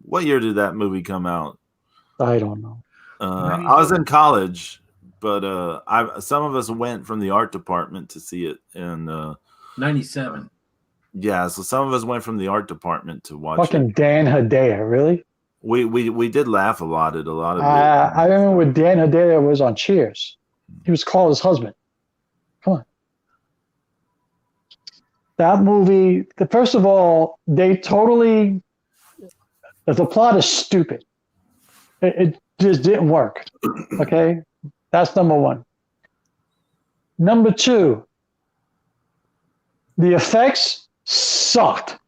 [SPEAKER 1] what year did that movie come out?
[SPEAKER 2] I don't know.
[SPEAKER 1] I was in college, but some of us went from the art department to see it in
[SPEAKER 3] 97.
[SPEAKER 1] Yeah, so some of us went from the art department to watch
[SPEAKER 2] Fucking
[SPEAKER 1] it.
[SPEAKER 2] Dan Hedaya, really?
[SPEAKER 1] We did laugh a lot at a lot of it.
[SPEAKER 2] I remember when Dan Hedaya was on Cheers. He was called his husband. Come on. That movie, first of all, the plot is stupid. It just didn't work. Okay? That's number one. Number two, the effects sucked.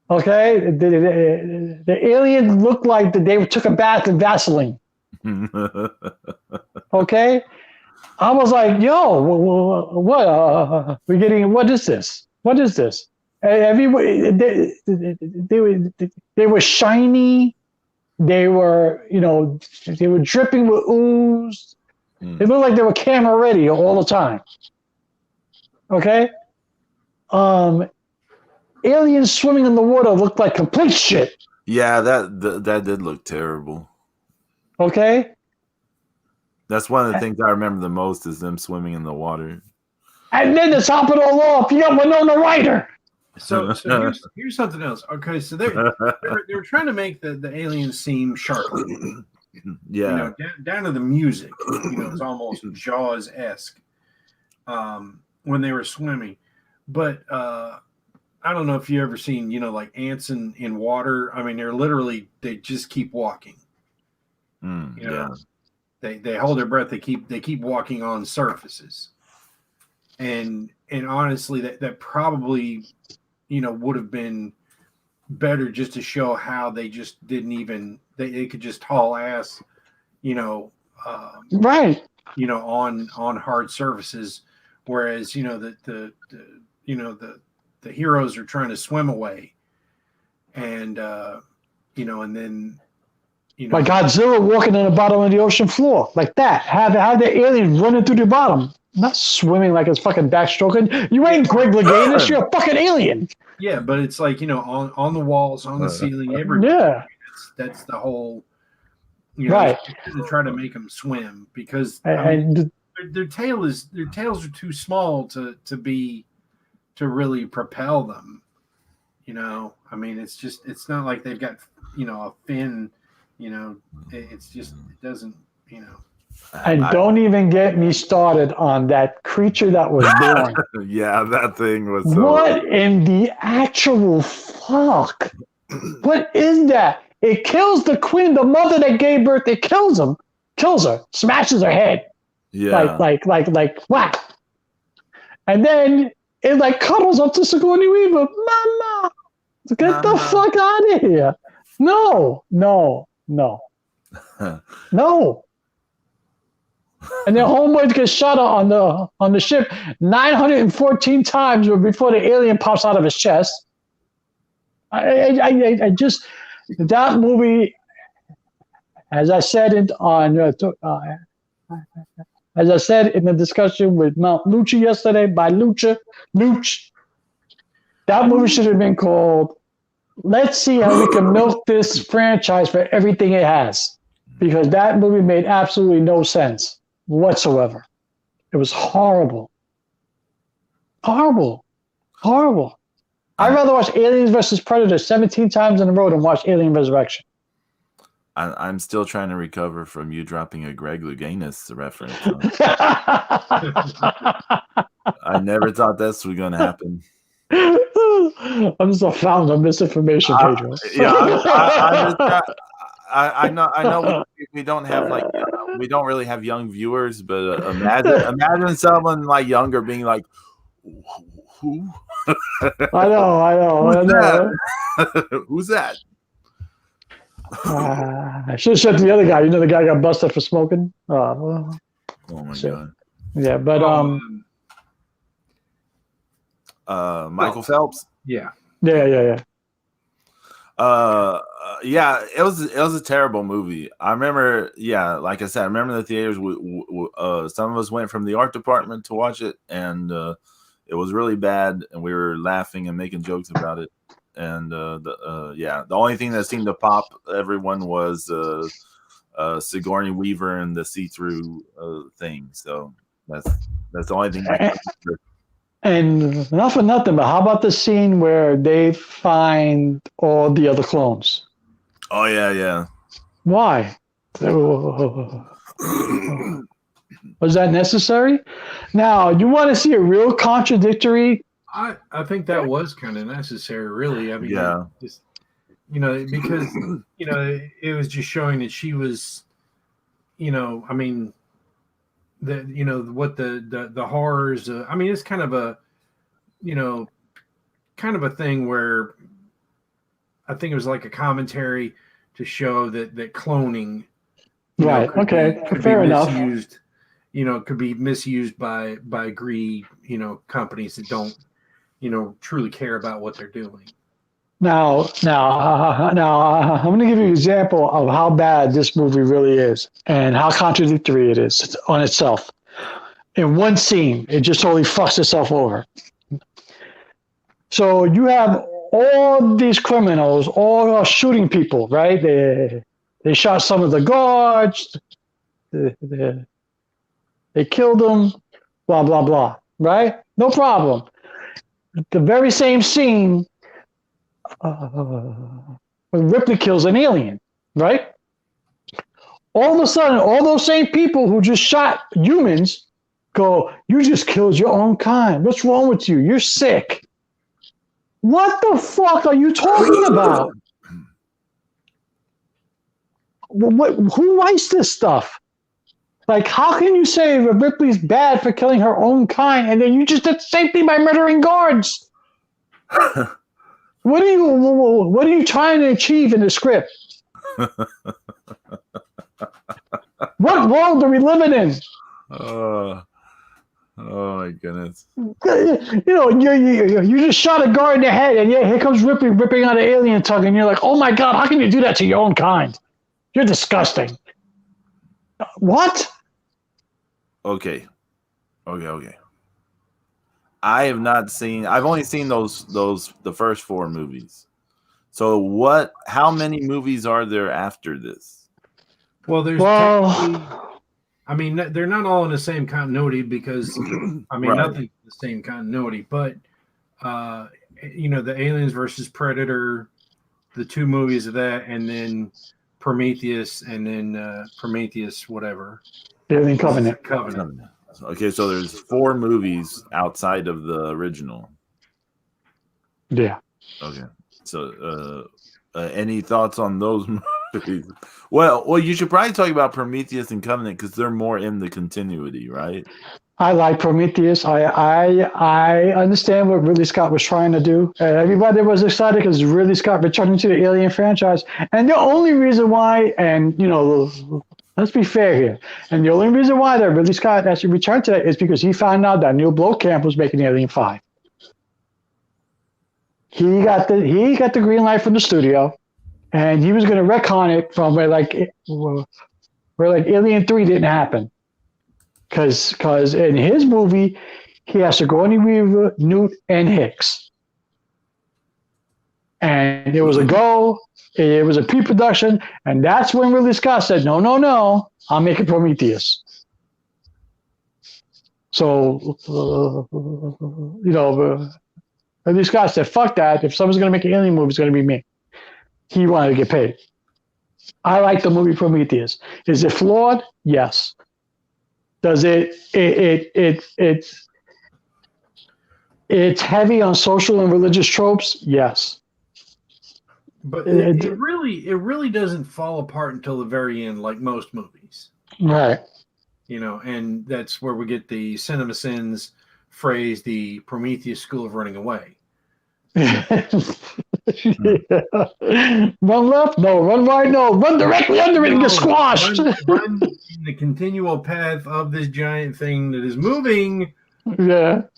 [SPEAKER 2] Okay? The alien looked like they took a bath in Vaseline. Okay? I was like, yo, what? We're getting, what is this? What is this? They were shiny. They were, they were dripping with ooze. They looked like they were camera ready all the time. Okay? Aliens swimming in the water looked like complete shit.
[SPEAKER 1] Yeah, that did look terrible.
[SPEAKER 2] Okay?
[SPEAKER 1] That's one of the things I remember the most is them swimming in the water.
[SPEAKER 2] And then to top it all off, you got Winona Ryder.
[SPEAKER 3] So here's something else. Okay, so they're trying to make the aliens seem sharp.
[SPEAKER 1] Yeah.
[SPEAKER 3] You know, down to the music. You know, it's almost Jaws-esque when they were swimming. But I don't know if you ever seen, you know, like ants in water. I mean, they just keep walking. You know, they hold their breath. They keep walking on surfaces. And honestly, that probably, you know, would have been better just to show how they just didn't even they could just haul ass, you know,
[SPEAKER 2] right.
[SPEAKER 3] You know, on hard surfaces, whereas you know the heroes are trying to swim away, and you know, and then you know,
[SPEAKER 2] like Godzilla walking on the bottom of the ocean floor like that. Have the alien running through the bottom, not swimming like it's fucking backstroking. You ain't Greg Louganis. You're a fucking alien.
[SPEAKER 3] Yeah, but it's like, you know, on the walls, on the ceiling, everywhere.
[SPEAKER 2] Yeah,
[SPEAKER 3] that's the whole. You know,
[SPEAKER 2] right.
[SPEAKER 3] To try to make them swim because their tails are too small to really propel them. You know, I mean, it's not like they've got, you know, a fin. You know, it doesn't, you know.
[SPEAKER 2] And don't even get me started on that creature that was born.
[SPEAKER 1] Yeah, that thing was so...
[SPEAKER 2] What in the actual fuck? What is that? It kills the queen, the mother that gave birth. It kills her, smashes her head.
[SPEAKER 1] Yeah.
[SPEAKER 2] Like whack. And then it like cuddles up to Sigourney Weaver. Mama, get the fuck out of here. No. And then homeboy gets shot on the ship 914 times before the alien pops out of his chest. I just that movie, as I said in the discussion with Mount Lucha yesterday by Lucha, that movie should have been called "Let's See How We Can Milk This Franchise for Everything It Has," because that movie made absolutely no sense whatsoever. It was horrible. I'd rather watch Aliens vs. Predator 17 times in a row than watch Alien Resurrection.
[SPEAKER 1] I'm still trying to recover from you dropping a Greg Louganis reference. I never thought this was going to happen.
[SPEAKER 2] I'm just a founder of misinformation, Pedro.
[SPEAKER 1] I know we don't have like we don't really have young viewers, but imagine someone like younger being like, who?
[SPEAKER 2] I know.
[SPEAKER 1] Who's that?
[SPEAKER 2] I should have said the other guy. You know, the guy got busted for smoking.
[SPEAKER 1] Oh my god.
[SPEAKER 2] Yeah, but
[SPEAKER 1] Michael Phelps.
[SPEAKER 3] Yeah.
[SPEAKER 2] Yeah.
[SPEAKER 1] Yeah, it was a terrible movie. I remember, like I said, I remember the theaters. Some of us went from the art department to watch it, and it was really bad, and we were laughing and making jokes about it. And the only thing that seemed to pop everyone was Sigourney Weaver and the see-through thing. So that's the only thing.
[SPEAKER 2] And not for nothing, but how about the scene where they find all the other clones?
[SPEAKER 1] Oh yeah.
[SPEAKER 2] Why? Was that necessary? Now, you want to see a real contradictory?
[SPEAKER 3] I think that was kind of necessary, really. I mean, just, you know, because you know it was just showing that she was, you know, I mean, what the horrors. I mean, it's kind of a, you know, kind of a thing where I think it was like a commentary to show that cloning,
[SPEAKER 2] right? Okay, fair enough.
[SPEAKER 3] You know, could be misused by greed. You know, companies that don't, you know, truly care about what they're doing. Now,
[SPEAKER 2] I'm going to give you an example of how bad this movie really is and how contradictory it is on itself. In one scene, it just totally fucks itself over. So you have all these criminals all shooting people, right? They shot some of the guards. They killed them, blah, blah, blah. right? No problem. The very same scene when Ripley kills an alien, right? All of a sudden, all those same people who just shot humans go, you just killed your own kind. What's wrong with you? You're sick. What the fuck are you talking about? Who writes this stuff? Like, how can you say that Ripley's bad for killing her own kind, and then you just did the same thing by murdering guards? What are you trying to achieve in the script? What world are we living in?
[SPEAKER 1] Oh my goodness!
[SPEAKER 2] You know, you just shot a guard in the head, and here comes Ripley ripping out an alien tongue, and you're like, oh my god, how can you do that to your own kind? You're disgusting. What?
[SPEAKER 1] Okay. I have not seen. I've only seen the first 4 movies. So what? How many movies are there after this?
[SPEAKER 3] Well, I mean, they're not all in the same continuity because, I mean, nothing's the same continuity. But, you know, the Aliens versus Predator, the 2 movies of that, and then Prometheus, and then Prometheus, whatever.
[SPEAKER 2] Alien Covenant.
[SPEAKER 1] Okay, so there's 4 movies outside of the original.
[SPEAKER 2] Yeah.
[SPEAKER 1] Okay. So, any thoughts on those movies? Well, you should probably talk about Prometheus and Covenant because they're more in the continuity, right?
[SPEAKER 2] I like Prometheus. I understand what Ridley Scott was trying to do. Everybody was excited because Ridley Scott returning to the Alien franchise. And the only reason why, and you know, let's be fair here, and the only reason why that Ridley Scott actually returned to that is because he found out that Neil Blomkamp was making Alien 5. He got the green light from the studio, and he was going to retcon it from where Alien 3 didn't happen. Because in his movie, he has Sigourney Weaver, Newt, and Hicks. And it was a go. It was a pre-production. And that's when Ridley Scott said, no, I'm making Prometheus. So, you know, Ridley Scott said, fuck that. If someone's going to make an alien movie, it's going to be me. He wanted to get paid. I like the movie Prometheus. Is it flawed? Yes. Does it's heavy on social and religious tropes? Yes.
[SPEAKER 3] But it really doesn't fall apart until the very end, like most movies.
[SPEAKER 2] Right.
[SPEAKER 3] You know, and that's where we get the CinemaSins phrase, the Prometheus School of Running Away.
[SPEAKER 2] Yeah. Run left? No. Run right? No. Run directly under it and get squashed.
[SPEAKER 3] Run in the continual path of this giant thing that is moving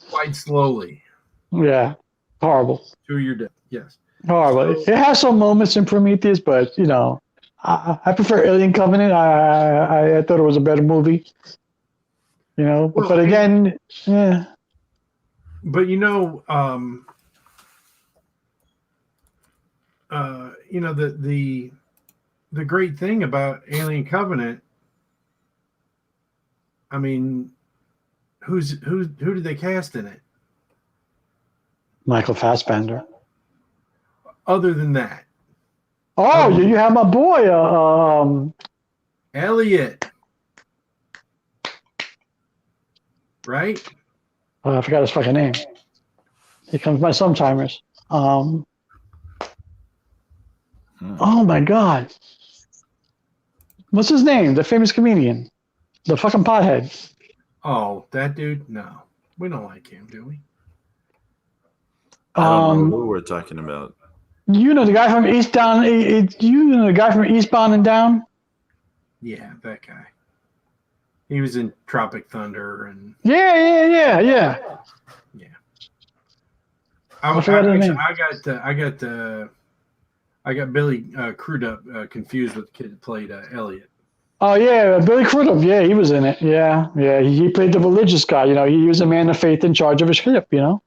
[SPEAKER 3] quite slowly.
[SPEAKER 2] Yeah. Horrible.
[SPEAKER 3] To your death. Yes.
[SPEAKER 2] Horrible. It has some moments in Prometheus, but, you know, I prefer Alien Covenant. I thought it was a better movie. You know, well, but again, yeah.
[SPEAKER 3] But, you know, you know, the great thing about Alien Covenant, I mean, who did they cast in it?
[SPEAKER 2] Michael Fassbender.
[SPEAKER 3] Other than that.
[SPEAKER 2] Oh, you have my boy,
[SPEAKER 3] Elliot. Right?
[SPEAKER 2] I forgot his fucking name. Here comes my sometimers. Oh my god. What's his name? The famous comedian. The fucking pothead.
[SPEAKER 3] Oh, that dude? No. We don't like him, do we?
[SPEAKER 1] I don't know who we're talking about.
[SPEAKER 2] You know the guy from Eastbound and Down?
[SPEAKER 3] Yeah, that guy. He was in Tropic Thunder and
[SPEAKER 2] Yeah.
[SPEAKER 3] I got Billy Crudup confused with the kid that played Elliot.
[SPEAKER 2] Oh yeah, Billy Crudup. Yeah, he was in it. Yeah. He played the religious guy. You know, he was a man of faith in charge of a ship. You know.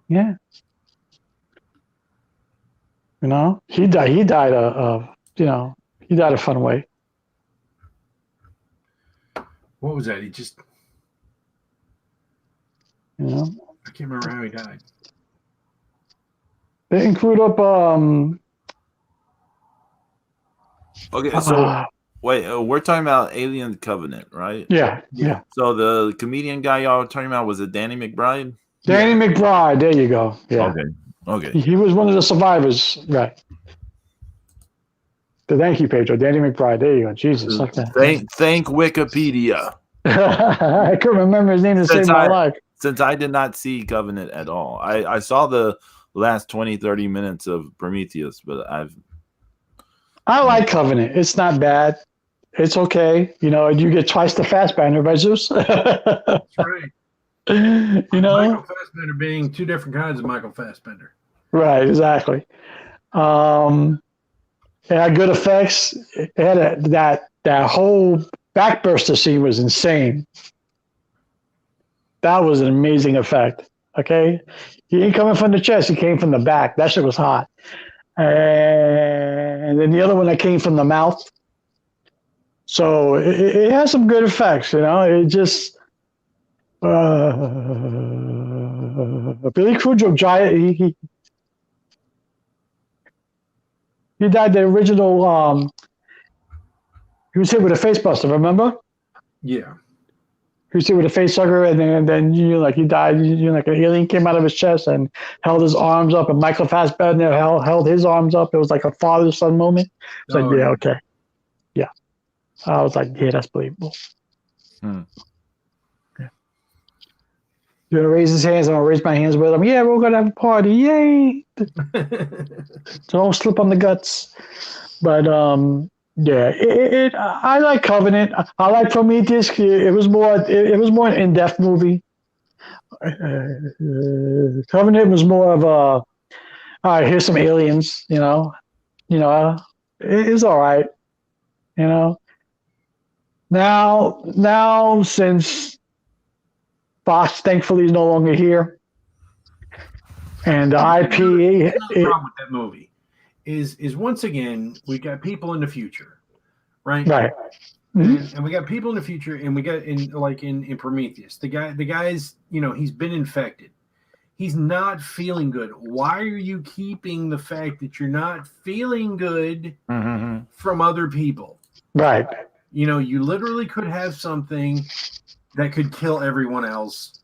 [SPEAKER 2] Yeah. You know, he died. He died a fun way.
[SPEAKER 3] What was that? He just
[SPEAKER 2] You know,
[SPEAKER 3] I can't remember how he died.
[SPEAKER 2] they include up
[SPEAKER 1] Okay, so wait, we're talking about Alien Covenant, right?
[SPEAKER 2] yeah.
[SPEAKER 1] So the comedian guy y'all were talking about, was it Danny McBride?
[SPEAKER 2] Danny McBride. There you go. Yeah.
[SPEAKER 1] Okay.
[SPEAKER 2] He was one of the survivors, right? Thank you, Pedro. Danny McBride. There you go. Jesus. Like that.
[SPEAKER 1] Thank Wikipedia.
[SPEAKER 2] I couldn't remember his name to save my life.
[SPEAKER 1] Since I did not see Covenant at all. I saw the last 20, 30 minutes of Prometheus, but
[SPEAKER 2] I like Covenant. It's not bad. It's okay. You know, you get twice the Fassbender by Zeus.
[SPEAKER 3] That's right.
[SPEAKER 2] You know,
[SPEAKER 3] Michael Fassbender being two different kinds of Michael Fassbender.
[SPEAKER 2] Right, exactly. It had good effects. It had that whole backburster scene was insane. That was an amazing effect. Okay, he ain't coming from the chest; he came from the back. That shit was hot. And then the other one that came from the mouth. So it has some good effects. You know, it just. Billy Crudup died. He died the original. He was hit with a face buster. Remember?
[SPEAKER 3] Yeah.
[SPEAKER 2] He was hit with a face hugger, and then like he died. Like an alien came out of his chest and held his arms up, and Michael Fassbender held his arms up. It was like a father-son moment. It's like, yeah, okay, yeah. I was like, yeah, that's believable. Yeah. He's gonna raise his hands. I'm gonna raise my hands with him. Yeah, we're gonna have a party. Yay! So don't slip on the guts. But yeah, I like Covenant. I like Prometheus. It was more an in-depth movie. Covenant was more of a, all right, here's some aliens. You know, it's all right. You know, now since Fox thankfully is no longer here, and the IP.
[SPEAKER 3] The problem with that movie is once again we got people in the future, right?
[SPEAKER 2] Right.
[SPEAKER 3] And we got people in the future, and we got in Prometheus, the guy's he's been infected. He's not feeling good. Why are you keeping the fact that you're not feeling good from other people?
[SPEAKER 2] Right.
[SPEAKER 3] You literally could have something that could kill everyone else.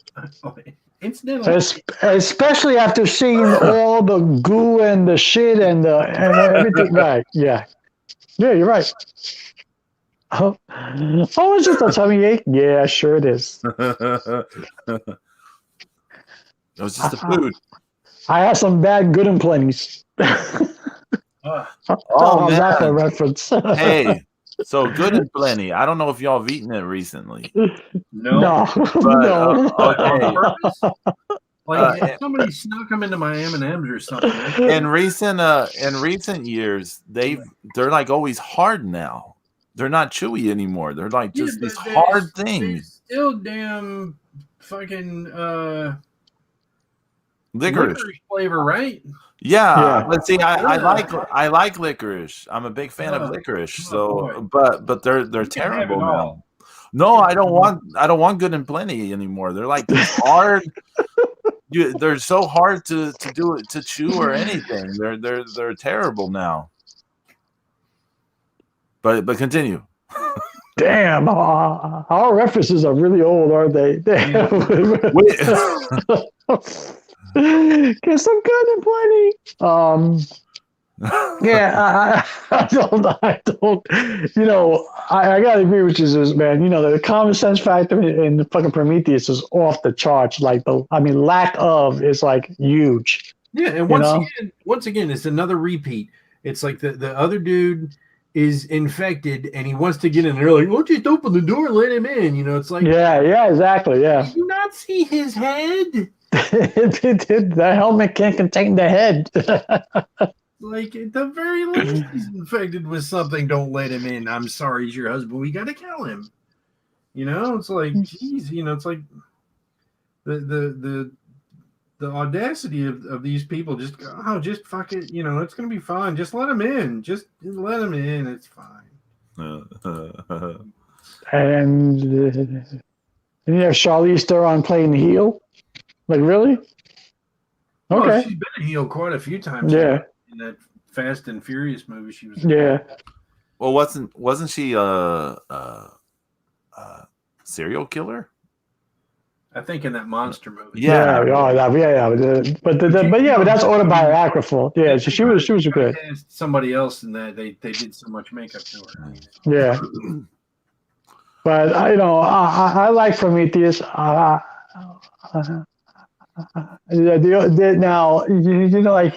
[SPEAKER 3] Incidentally,
[SPEAKER 2] especially after seeing all the goo and the shit and everything. Right? Yeah. You're right. Oh, it's just a tummy ache. Yeah, sure it is.
[SPEAKER 1] It was just the food.
[SPEAKER 2] I have some bad good and plenties.
[SPEAKER 1] Oh man,
[SPEAKER 2] that's a reference.
[SPEAKER 1] Hey. So Good and Plenty. I don't know if y'all have eaten it recently.
[SPEAKER 3] No.
[SPEAKER 1] But, okay.
[SPEAKER 3] Like if somebody snuck them into my M&Ms or something.
[SPEAKER 1] In recent years, they're like always hard now. They're not chewy anymore. They're like just these hard things.
[SPEAKER 3] Still damn fucking
[SPEAKER 1] licorice
[SPEAKER 3] flavor, right?
[SPEAKER 1] Yeah. Let's see. I like licorice. I'm a big fan of licorice. So, but they're terrible now. No, I don't want Good and Plenty anymore. They're like hard. They're so hard to do it, to chew or anything. They're terrible now. But continue.
[SPEAKER 2] Damn, our references are really old, aren't they? Get some Good and Plenty. Yeah, I don't. I gotta agree with you, man. The common sense factor in the fucking Prometheus is off the charts. Like lack of is like huge.
[SPEAKER 3] Yeah, and once again, it's another repeat. It's like the other dude is infected and he wants to get in. They're like, "Won't you just open the door and let him in?" It's like,
[SPEAKER 2] yeah, exactly, yeah.
[SPEAKER 3] Did you not see his head?
[SPEAKER 2] The helmet can't contain the head.
[SPEAKER 3] Like at the very least, he's infected with something. Don't let him in. I'm sorry, he's your husband. We got to kill him. It's like, geez, it's like the audacity of these people. Just fuck it. It's gonna be fine. Just let him in. Just let him in. It's fine.
[SPEAKER 2] And you have Charlize Theron playing the heel. Like really?
[SPEAKER 3] Well,
[SPEAKER 2] Okay.
[SPEAKER 3] she's been a heel quite a few times.
[SPEAKER 2] Yeah.
[SPEAKER 3] In that Fast and Furious movie, she was.
[SPEAKER 2] Yeah.
[SPEAKER 1] Well, wasn't she serial killer?
[SPEAKER 3] I think in that monster movie.
[SPEAKER 1] Yeah.
[SPEAKER 2] But that's autobiographical. Yeah, she was good.
[SPEAKER 3] Somebody else in that they did so much makeup to her.
[SPEAKER 2] Yeah. But I like Prometheus. Now like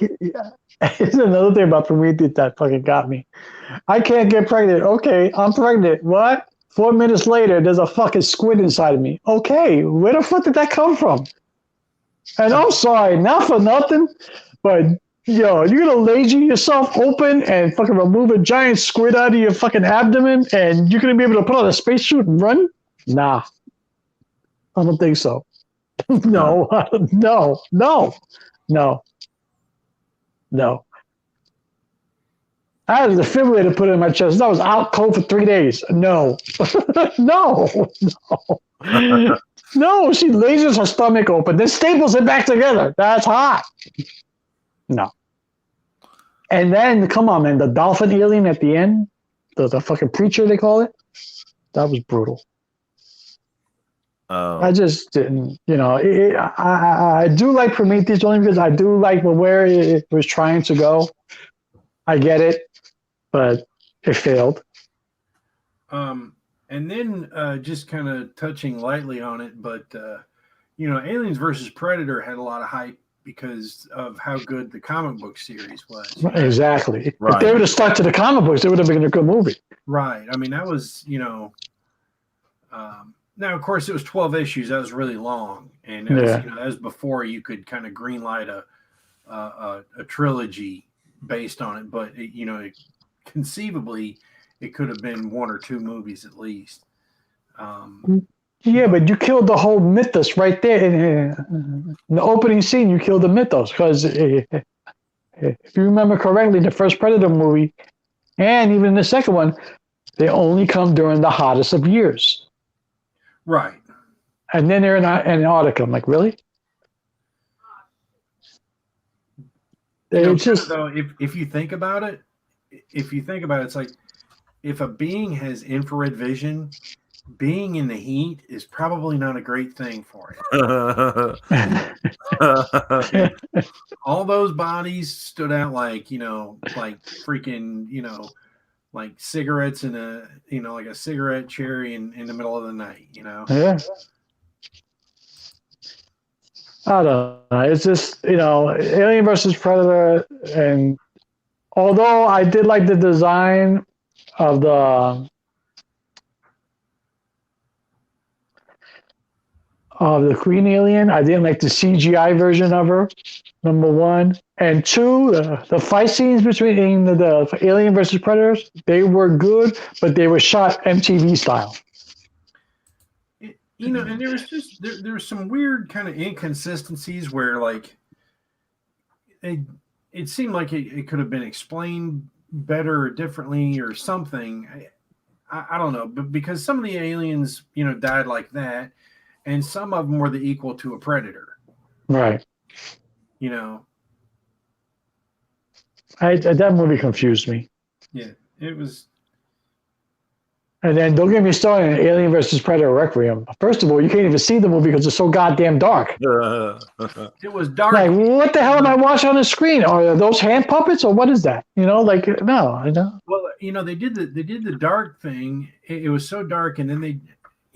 [SPEAKER 2] here's another thing about Prometheus that fucking got me. I can't get pregnant. Okay, I'm pregnant. What? 4 minutes later, there's a fucking squid inside of me. Okay, where the fuck did that come from? And I'm sorry, not for nothing, but you're gonna laser yourself open and fucking remove a giant squid out of your fucking abdomen, and you're gonna be able to put on a spacesuit and run? Nah, I don't think so. No. I had a defibrillator put in my chest. I was out cold for 3 days. No. No. No, she lasers her stomach open, then staples it back together. That's hot. No. And then, come on, man, the dolphin alien at the end, the fucking preacher, they call it, that was brutal. I just didn't, I do like Prometheus only because I do like where it was trying to go. I get it, but it failed.
[SPEAKER 3] And then just kind of touching lightly on it, but Aliens versus Predator had a lot of hype because of how good the comic book series was.
[SPEAKER 2] Exactly.
[SPEAKER 1] Right.
[SPEAKER 2] If they would have stuck to the comic books, it would have been a good movie.
[SPEAKER 3] Right. I mean, that was, now, of course, it was 12 issues. That was really long. And it was, that was before you could kind of greenlight a trilogy based on it. But, conceivably, it could have been 1 or 2 movies at least.
[SPEAKER 2] But you killed the whole mythos right there. In the opening scene, you killed the mythos. Because if you remember correctly, the first Predator movie, and even the second one, they only come during the hottest of years.
[SPEAKER 3] Right.
[SPEAKER 2] And then they're in Antarctica. I'm like, really?
[SPEAKER 3] It's just though, if you think about it, it's like if a being has infrared vision, being in the heat is probably not a great thing for it. All those bodies stood out like freaking, like cigarettes in a, like a cigarette cherry in the middle of the night,
[SPEAKER 2] Yeah. I don't know. It's just, Alien versus Predator. And although I did like the design of the Queen Alien, I didn't like the CGI version of her, number 1. And 2, the fight scenes between the Alien versus Predators, they were good, but they were shot MTV style.
[SPEAKER 3] And there was just there was some weird kind of inconsistencies where like it seemed like it could have been explained better or differently or something. I don't know, but because some of the aliens died like that, and some of them were the equal to a predator,
[SPEAKER 2] right? That movie confused me.
[SPEAKER 3] Yeah, it was.
[SPEAKER 2] And then don't get me started on Alien versus Predator Requiem. First of all, you can't even see the movie because it's so goddamn dark.
[SPEAKER 3] It was dark.
[SPEAKER 2] Like, what the hell am I watching on the screen? Are those hand puppets or what is that? No, I know.
[SPEAKER 3] Well, they did the dark thing. It was so dark, and then they,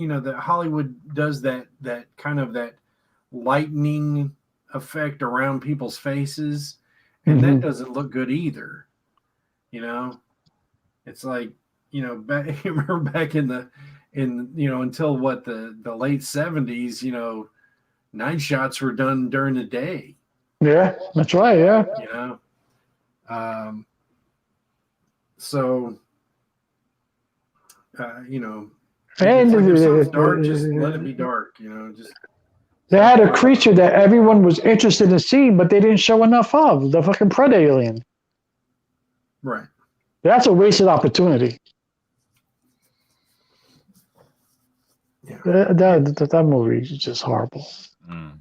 [SPEAKER 3] that Hollywood does that kind of that lightning effect around people's faces, and that doesn't look good either. It's like. Back, remember back in until the late 70s, night shots were done during the day.
[SPEAKER 2] Yeah, that's right. Yeah.
[SPEAKER 3] So,
[SPEAKER 2] and
[SPEAKER 3] if something's dark, just let it be dark. Just.
[SPEAKER 2] They had a creature that everyone was interested in seeing, but they didn't show enough of, the fucking Predator alien.
[SPEAKER 3] Right.
[SPEAKER 2] That's a wasted opportunity.
[SPEAKER 3] Yeah.
[SPEAKER 2] That movie is just horrible.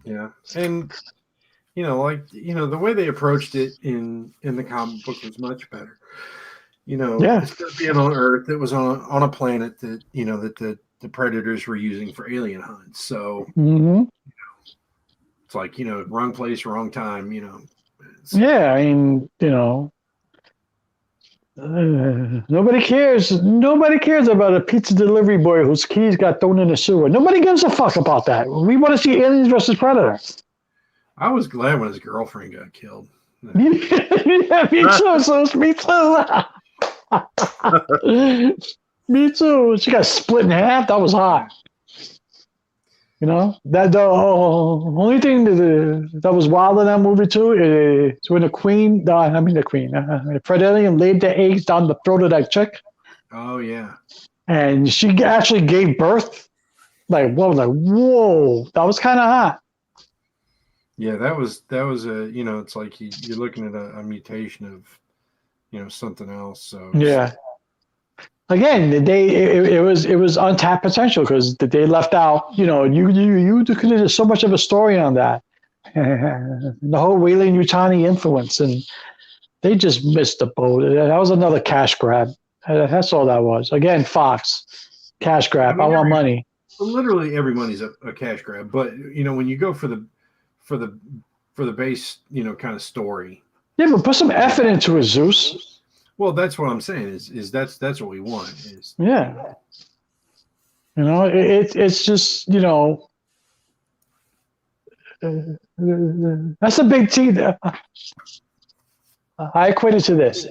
[SPEAKER 3] Yeah, and the way they approached it in the comic book was much better. Instead of being on Earth, it was on a planet that that the predators were using for alien hunts. So it's like wrong place, wrong time.
[SPEAKER 2] Yeah, I mean, nobody cares. Nobody cares about a pizza delivery boy whose keys got thrown in the sewer. Nobody gives a fuck about that. We want to see Aliens versus Predator.
[SPEAKER 3] I was glad when his girlfriend got killed.
[SPEAKER 2] Yeah, me too. So me too. Me too. She got split in half. That was hot. That the only thing that was wild in that movie too is when the Fred Alien laid the eggs down the throat of that chick.
[SPEAKER 3] Oh yeah.
[SPEAKER 2] And she actually gave birth. Like whoa, that was kind of hot.
[SPEAKER 3] Yeah, that was a it's like you're looking at a mutation of something else. So
[SPEAKER 2] yeah. Again, it was untapped potential because they left out. You could have so much of a story on that, the whole Weyland-Yutani influence, and they just missed the boat. That was another cash grab. That's all that was. Again, Fox, cash grab. I want money.
[SPEAKER 3] Literally every money's a cash grab, but when you go for the base, kind of story.
[SPEAKER 2] Yeah, but put some effort into it, Zeus.
[SPEAKER 3] Well, that's what I'm saying. Is that's what we want.
[SPEAKER 2] It's just that's a big T. I equate it to this.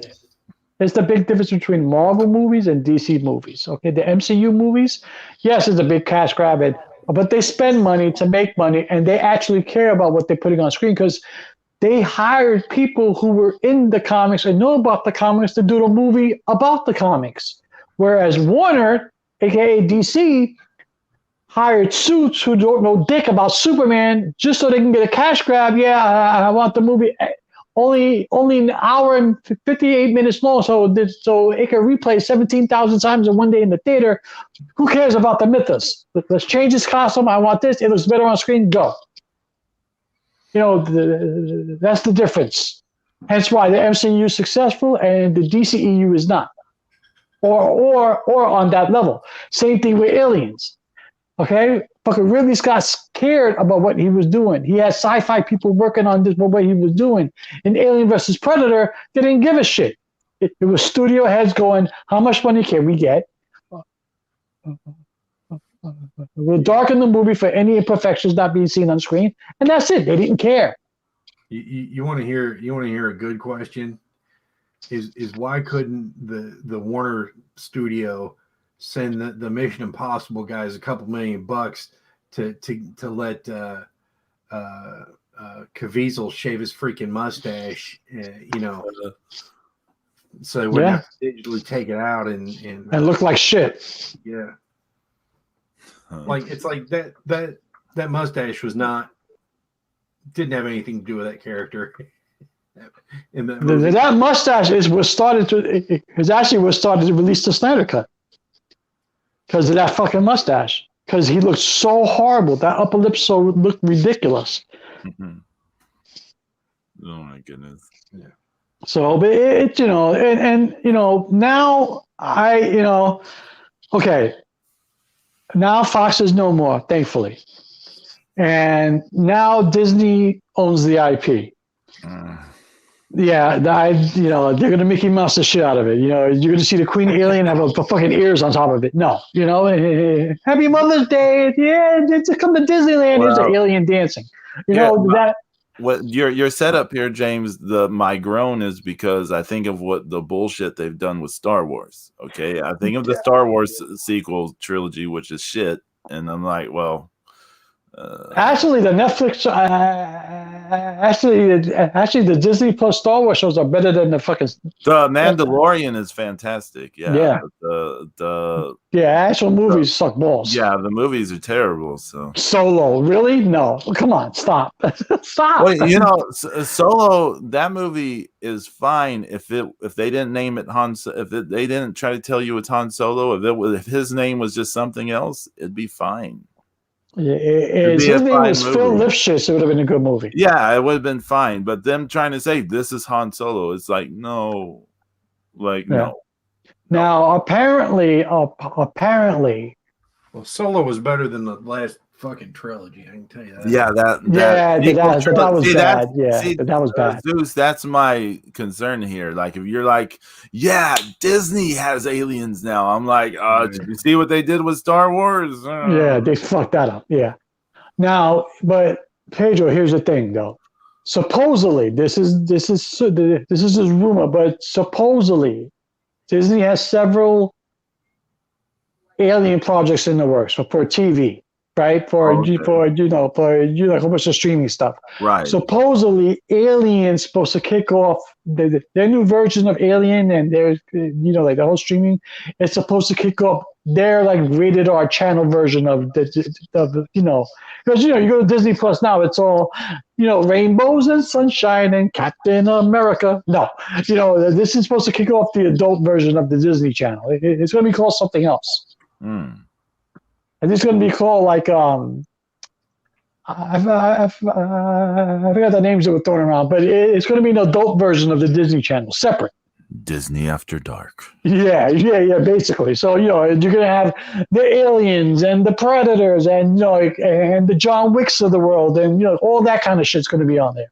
[SPEAKER 2] It's the big difference between Marvel movies and DC movies. Okay, the MCU movies, yes, it's a big cash grab, but they spend money to make money, and they actually care about what they're putting on screen because they hired people who were in the comics and know about the comics to do the movie about the comics. Whereas Warner, aka DC, hired suits who don't know dick about Superman just so they can get a cash grab. Yeah, I want the movie only an hour and 58 minutes long, so it can replay 17,000 times in one day in the theater. Who cares about the mythos? Let's change this costume. I want this. It looks better on screen. Go. That's the difference. Hence why the MCU is successful and the DCEU is not, or on that level. Same thing with Aliens. Okay, fucking Ridley Scott cared about what he was doing. He had sci-fi people working on this, what he was doing. In Alien versus Predator, they didn't give a shit. It was studio heads going, "How much money can we get? We'll darken the movie for any imperfections not being seen on screen," and that's it. They didn't care.
[SPEAKER 3] You want to hear a good question? Is why couldn't the Warner studio send the Mission Impossible guys a couple $1,000,000 to let Caviezel shave his freaking mustache, so they wouldn't have to digitally take it out and
[SPEAKER 2] look like shit.
[SPEAKER 3] Yeah. Like it's like that mustache didn't have anything to do with that character. In
[SPEAKER 2] that mustache was started to release the Snyder Cut because of that fucking mustache. Because he looked so horrible. That upper lip looked ridiculous.
[SPEAKER 1] Oh my goodness.
[SPEAKER 2] Yeah. So, but now okay. Now Fox is no more, thankfully. And now Disney owns the IP. Yeah, they're going to Mickey Mouse the shit out of it. You're going to see the Queen Alien have a fucking ears on top of it. No, Happy Mother's Day. Yeah, just come to Disneyland. Here's an alien dancing. That.
[SPEAKER 1] What your setup here, James? My groan is because I think of what the bullshit they've done with Star Wars. Okay, I think of the Star Wars sequel trilogy, which is shit, and I'm like, well.
[SPEAKER 2] Actually, the Netflix, actually, the Disney Plus Star Wars shows are better than the fucking.
[SPEAKER 1] The Mandalorian is fantastic. Yeah.
[SPEAKER 2] Actual movies suck balls.
[SPEAKER 1] Yeah, the movies are terrible. So
[SPEAKER 2] Solo, really? No, come on, stop, stop.
[SPEAKER 1] Wait, Solo. That movie is fine if they didn't name it Han. They didn't try to tell you it's Han Solo. If his name was just something else, it'd be fine. It'd
[SPEAKER 2] His
[SPEAKER 1] be a
[SPEAKER 2] name
[SPEAKER 1] fine
[SPEAKER 2] was Phil
[SPEAKER 1] movie.
[SPEAKER 2] Lifshitz. It would have been a good movie.
[SPEAKER 1] Yeah, it would have been fine. But them trying to say this is Han Solo, it's like no, like
[SPEAKER 2] Yeah.
[SPEAKER 1] no.
[SPEAKER 2] Now, apparently,
[SPEAKER 3] Well, Solo was better than the last fucking trilogy. I can tell you that.
[SPEAKER 1] Yeah, that
[SPEAKER 2] yeah, that was
[SPEAKER 1] see,
[SPEAKER 2] bad. Yeah, that was bad.
[SPEAKER 1] Zeus, that's my concern here. Like, if you're like, yeah, Disney has aliens now, I'm like, did you see what they did with Star Wars?
[SPEAKER 2] Yeah, they fucked that up. Yeah. Now, but Pedro, here's the thing, though. Supposedly, this is just rumor, but supposedly, Disney has several alien projects in the works for TV, right? For a whole bunch of streaming stuff.
[SPEAKER 1] Right.
[SPEAKER 2] Supposedly, Alien's supposed to kick off their new version of Alien, and there's like the whole streaming. It's supposed to kick off their like rated R channel version of the because you go to Disney Plus now, it's all rainbows and sunshine and Captain America. No, this is supposed to kick off the adult version of the Disney Channel. It's going to be called something else. And it's going to be called like I forgot the names that were thrown around, but it's going to be an adult version of the Disney Channel, separate.
[SPEAKER 1] Disney After Dark.
[SPEAKER 2] Yeah, basically. So you're going to have the aliens and the Predators and and the John Wicks of the world and all that kind of shit's going to be on there.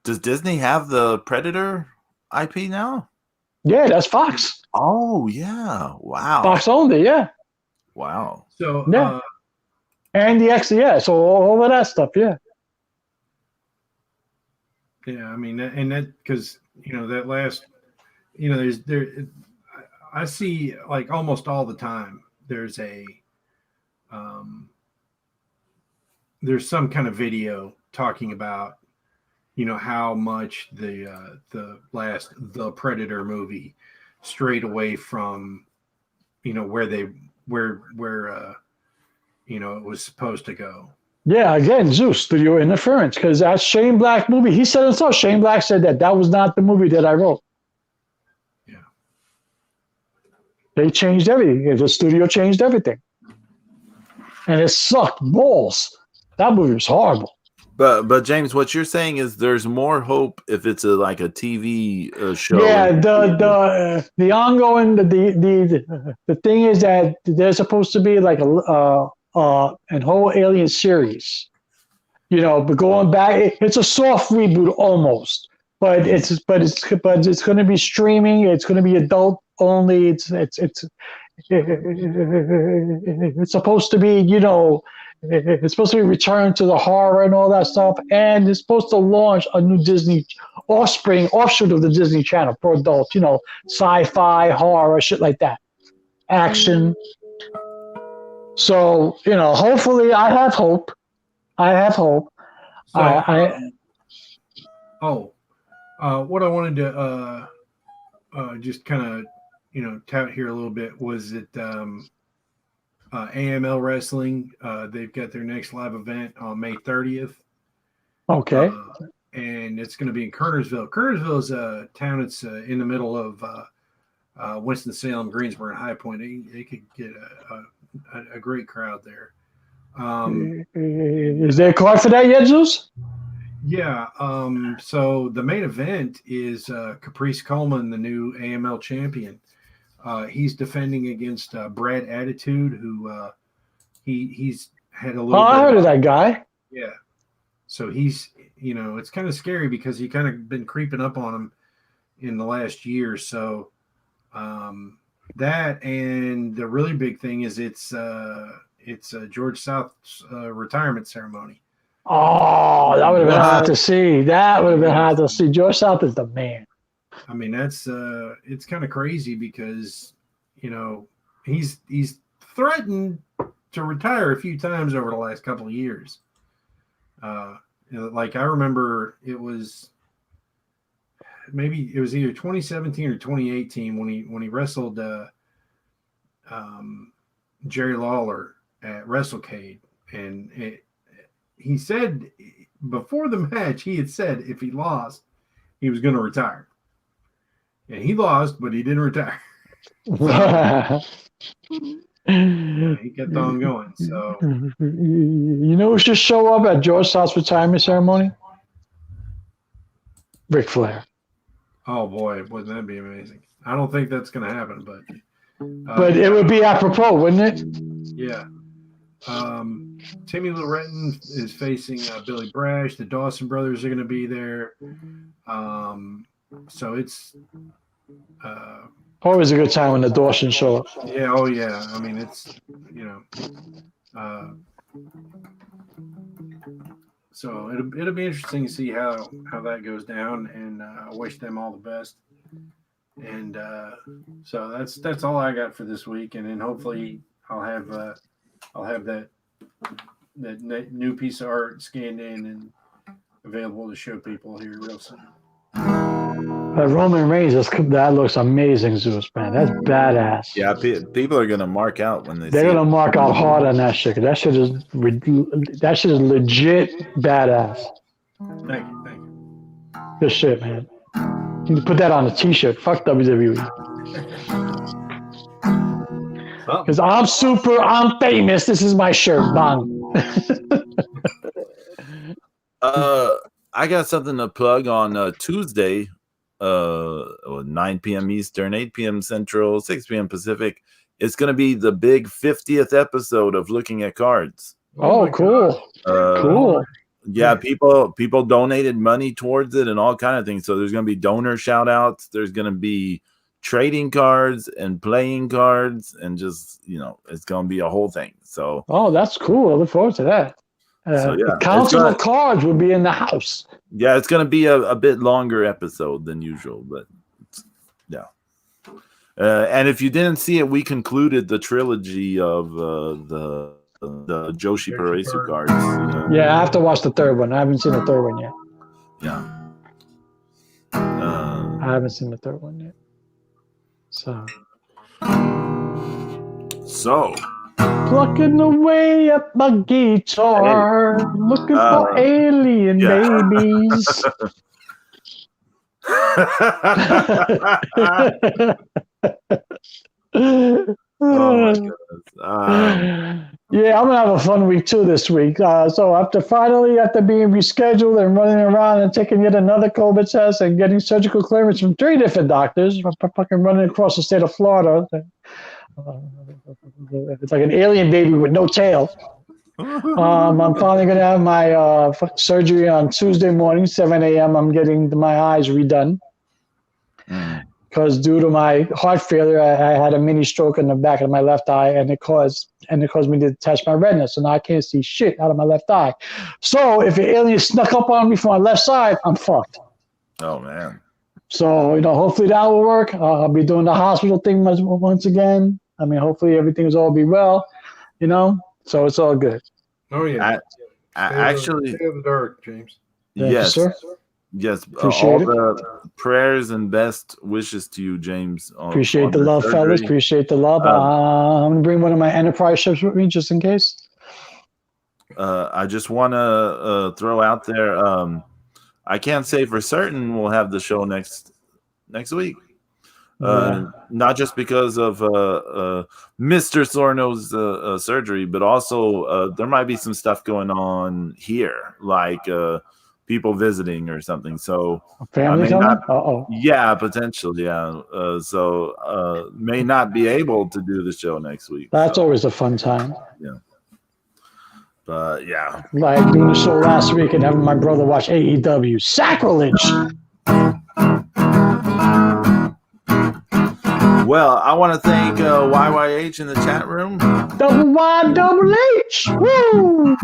[SPEAKER 1] Does Disney have the Predator IP now?
[SPEAKER 2] Yeah, that's Fox.
[SPEAKER 1] Oh yeah, wow.
[SPEAKER 2] Fox owned it. Yeah.
[SPEAKER 1] Wow.
[SPEAKER 3] So
[SPEAKER 2] yeah. And the X, yeah. So all of that stuff, yeah.
[SPEAKER 3] Yeah, I mean, and that because that last, I see like almost all the time there's some kind of video talking about how much the Predator movie strayed away from where it was supposed to go.
[SPEAKER 2] Yeah, again, Zeus, studio interference, because that Shane Black movie, he said it so. Shane Black said that was not the movie that I wrote.
[SPEAKER 3] Yeah.
[SPEAKER 2] They changed everything. The studio changed everything. And it sucked balls. That movie was horrible.
[SPEAKER 1] But James, what you're saying is there's more hope if it's like a TV show.
[SPEAKER 2] Yeah, the ongoing the thing is that there's supposed to be like a whole Alien series, but going back, it's a soft reboot almost, but it's going to be streaming. It's going to be adult only. It's supposed to be it's supposed to be return to the horror and all that stuff, and it's supposed to launch a new Disney offshoot of the Disney Channel for adults, sci-fi, horror, shit like that, action. So, hopefully I have hope. So,
[SPEAKER 3] what I wanted to just kind of, tout here a little bit was that AML Wrestling, they've got their next live event on May 30th.
[SPEAKER 2] Okay.
[SPEAKER 3] And it's going to be in Kernersville. Kernersville is a town that's in the middle of Winston-Salem, Greensboro, and High Point. They could get a great crowd there.
[SPEAKER 2] Is there a card for that yet, Zeus?
[SPEAKER 3] Yeah. So the main event is Caprice Coleman, the new AML champion. He's defending against Brad Attitude, who he's had a little.
[SPEAKER 2] I heard of that guy.
[SPEAKER 3] Yeah. So he's, it's kind of scary because he kind of been creeping up on him in the last year. So that, and the really big thing is it's George South's retirement ceremony.
[SPEAKER 2] Oh, that would have been hard to see. George South is the man.
[SPEAKER 3] I mean, that's it's kind of crazy because he's threatened to retire a few times over the last couple of years. Like I remember, it was either 2017 or 2018 when he wrestled Jerry Lawler at WrestleCade, and he said before the match he had said if he lost, he was going to retire. And he lost, but he didn't retire. He kept on going. So
[SPEAKER 2] You know who should show up at George South's retirement ceremony? Ric Flair.
[SPEAKER 3] oh boy, wouldn't that be amazing? I don't think that's going to happen,
[SPEAKER 2] But it would be apropos, wouldn't it?
[SPEAKER 3] yeah. Timmy Loretton is facing Billy Brash. The Dawson brothers are going to be there. So it's
[SPEAKER 2] Always a good time when the Dawson show up.
[SPEAKER 3] yeah, oh yeah. I mean, it's so it'll be interesting to see how that goes down, and I wish them all the best. And so that's all I got for this week, and then hopefully I'll have that new piece of art scanned in and available to show people here real soon.
[SPEAKER 2] Roman Reigns, that looks amazing, Zeus, man. That's badass.
[SPEAKER 1] Yeah, people are gonna mark out when
[SPEAKER 2] They're gonna mark out hard on that shit. 'Cause that shit is legit badass.
[SPEAKER 3] Thank you.
[SPEAKER 2] Good shit, man. You can put that on a t-shirt. Fuck WWE. Because I'm super, I'm famous. This is my shirt. Bang.
[SPEAKER 1] I got something to plug on Tuesday, 9 p.m. Eastern, 8 p.m. Central, 6 p.m. Pacific. It's going to be the big 50th episode of Looking at Cards.
[SPEAKER 2] Oh, cool. Cool.
[SPEAKER 1] Yeah, people donated money towards it and all kind of things. So there's going to be donor shout outs. There's going to be trading cards and playing cards, and just, it's going to be a whole thing. So
[SPEAKER 2] that's cool. I look forward to that. The Council of Cards would be in the house.
[SPEAKER 1] Yeah, it's going to be a bit longer episode than usual, but yeah. And if you didn't see it, we concluded the trilogy of the Joshi Parasu cards.
[SPEAKER 2] Yeah, I have to watch the third one. I haven't seen the third one yet.
[SPEAKER 1] Yeah.
[SPEAKER 2] I haven't seen the third one yet. So. Plucking away at my guitar, looking for alien babies.
[SPEAKER 1] Oh my goodness.
[SPEAKER 2] Yeah, I'm gonna have a fun week too this week. So after being rescheduled and running around and taking yet another COVID test and getting surgical clearance from 3 different doctors, I'm fucking running across the state of Florida. It's like an alien baby with no tail. I'm finally gonna have my surgery on Tuesday morning, 7 a.m. I'm getting my eyes redone. Because due to my heart failure, I had a mini stroke in the back of my left eye, and it caused me to detach my retina. So now I can't see shit out of my left eye. So if an alien snuck up on me from my left side, I'm fucked.
[SPEAKER 1] Oh man.
[SPEAKER 2] So hopefully that will work. I'll be doing the hospital thing once again. I mean, hopefully everything's all be well. So it's all good.
[SPEAKER 3] Oh yeah.
[SPEAKER 1] Actually,
[SPEAKER 3] stay in the dark, James.
[SPEAKER 1] Yes,
[SPEAKER 2] sir.
[SPEAKER 1] Yes,
[SPEAKER 2] Appreciate
[SPEAKER 1] all
[SPEAKER 2] it.
[SPEAKER 1] the prayers and best wishes to you, James.
[SPEAKER 2] Appreciate the love, fellas. Appreciate the love. I'm going to bring one of my Enterprise ships with me just in case.
[SPEAKER 1] I just want to throw out there, I can't say for certain we'll have the show next week. Not just because of Mr. Sorno's surgery, but also there might be some stuff going on here, like people visiting or something. So
[SPEAKER 2] family coming?
[SPEAKER 1] Yeah, potentially. Yeah. So may not be able to do the show next week.
[SPEAKER 2] That's always a fun time.
[SPEAKER 1] Yeah. But yeah.
[SPEAKER 2] Like doing the show last week and having my brother watch AEW. Sacrilege!
[SPEAKER 1] Well, I want to thank YYH in the chat room.
[SPEAKER 2] Double Y, double H! Woo!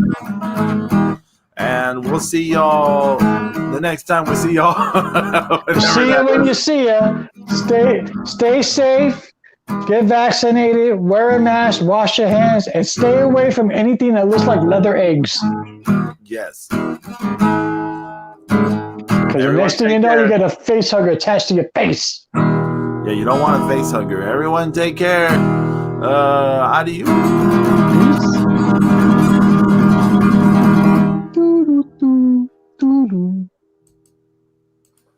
[SPEAKER 1] And we'll see y'all the next time we see y'all.
[SPEAKER 2] See you when you see ya. Stay safe. Get vaccinated. Wear a mask. Wash your hands. And stay away from anything that looks like leather eggs.
[SPEAKER 1] Yes.
[SPEAKER 2] Because the next thing you know, you get a face hugger attached to your face.
[SPEAKER 1] Yeah, you don't want a face hugger. Everyone take care. Adios.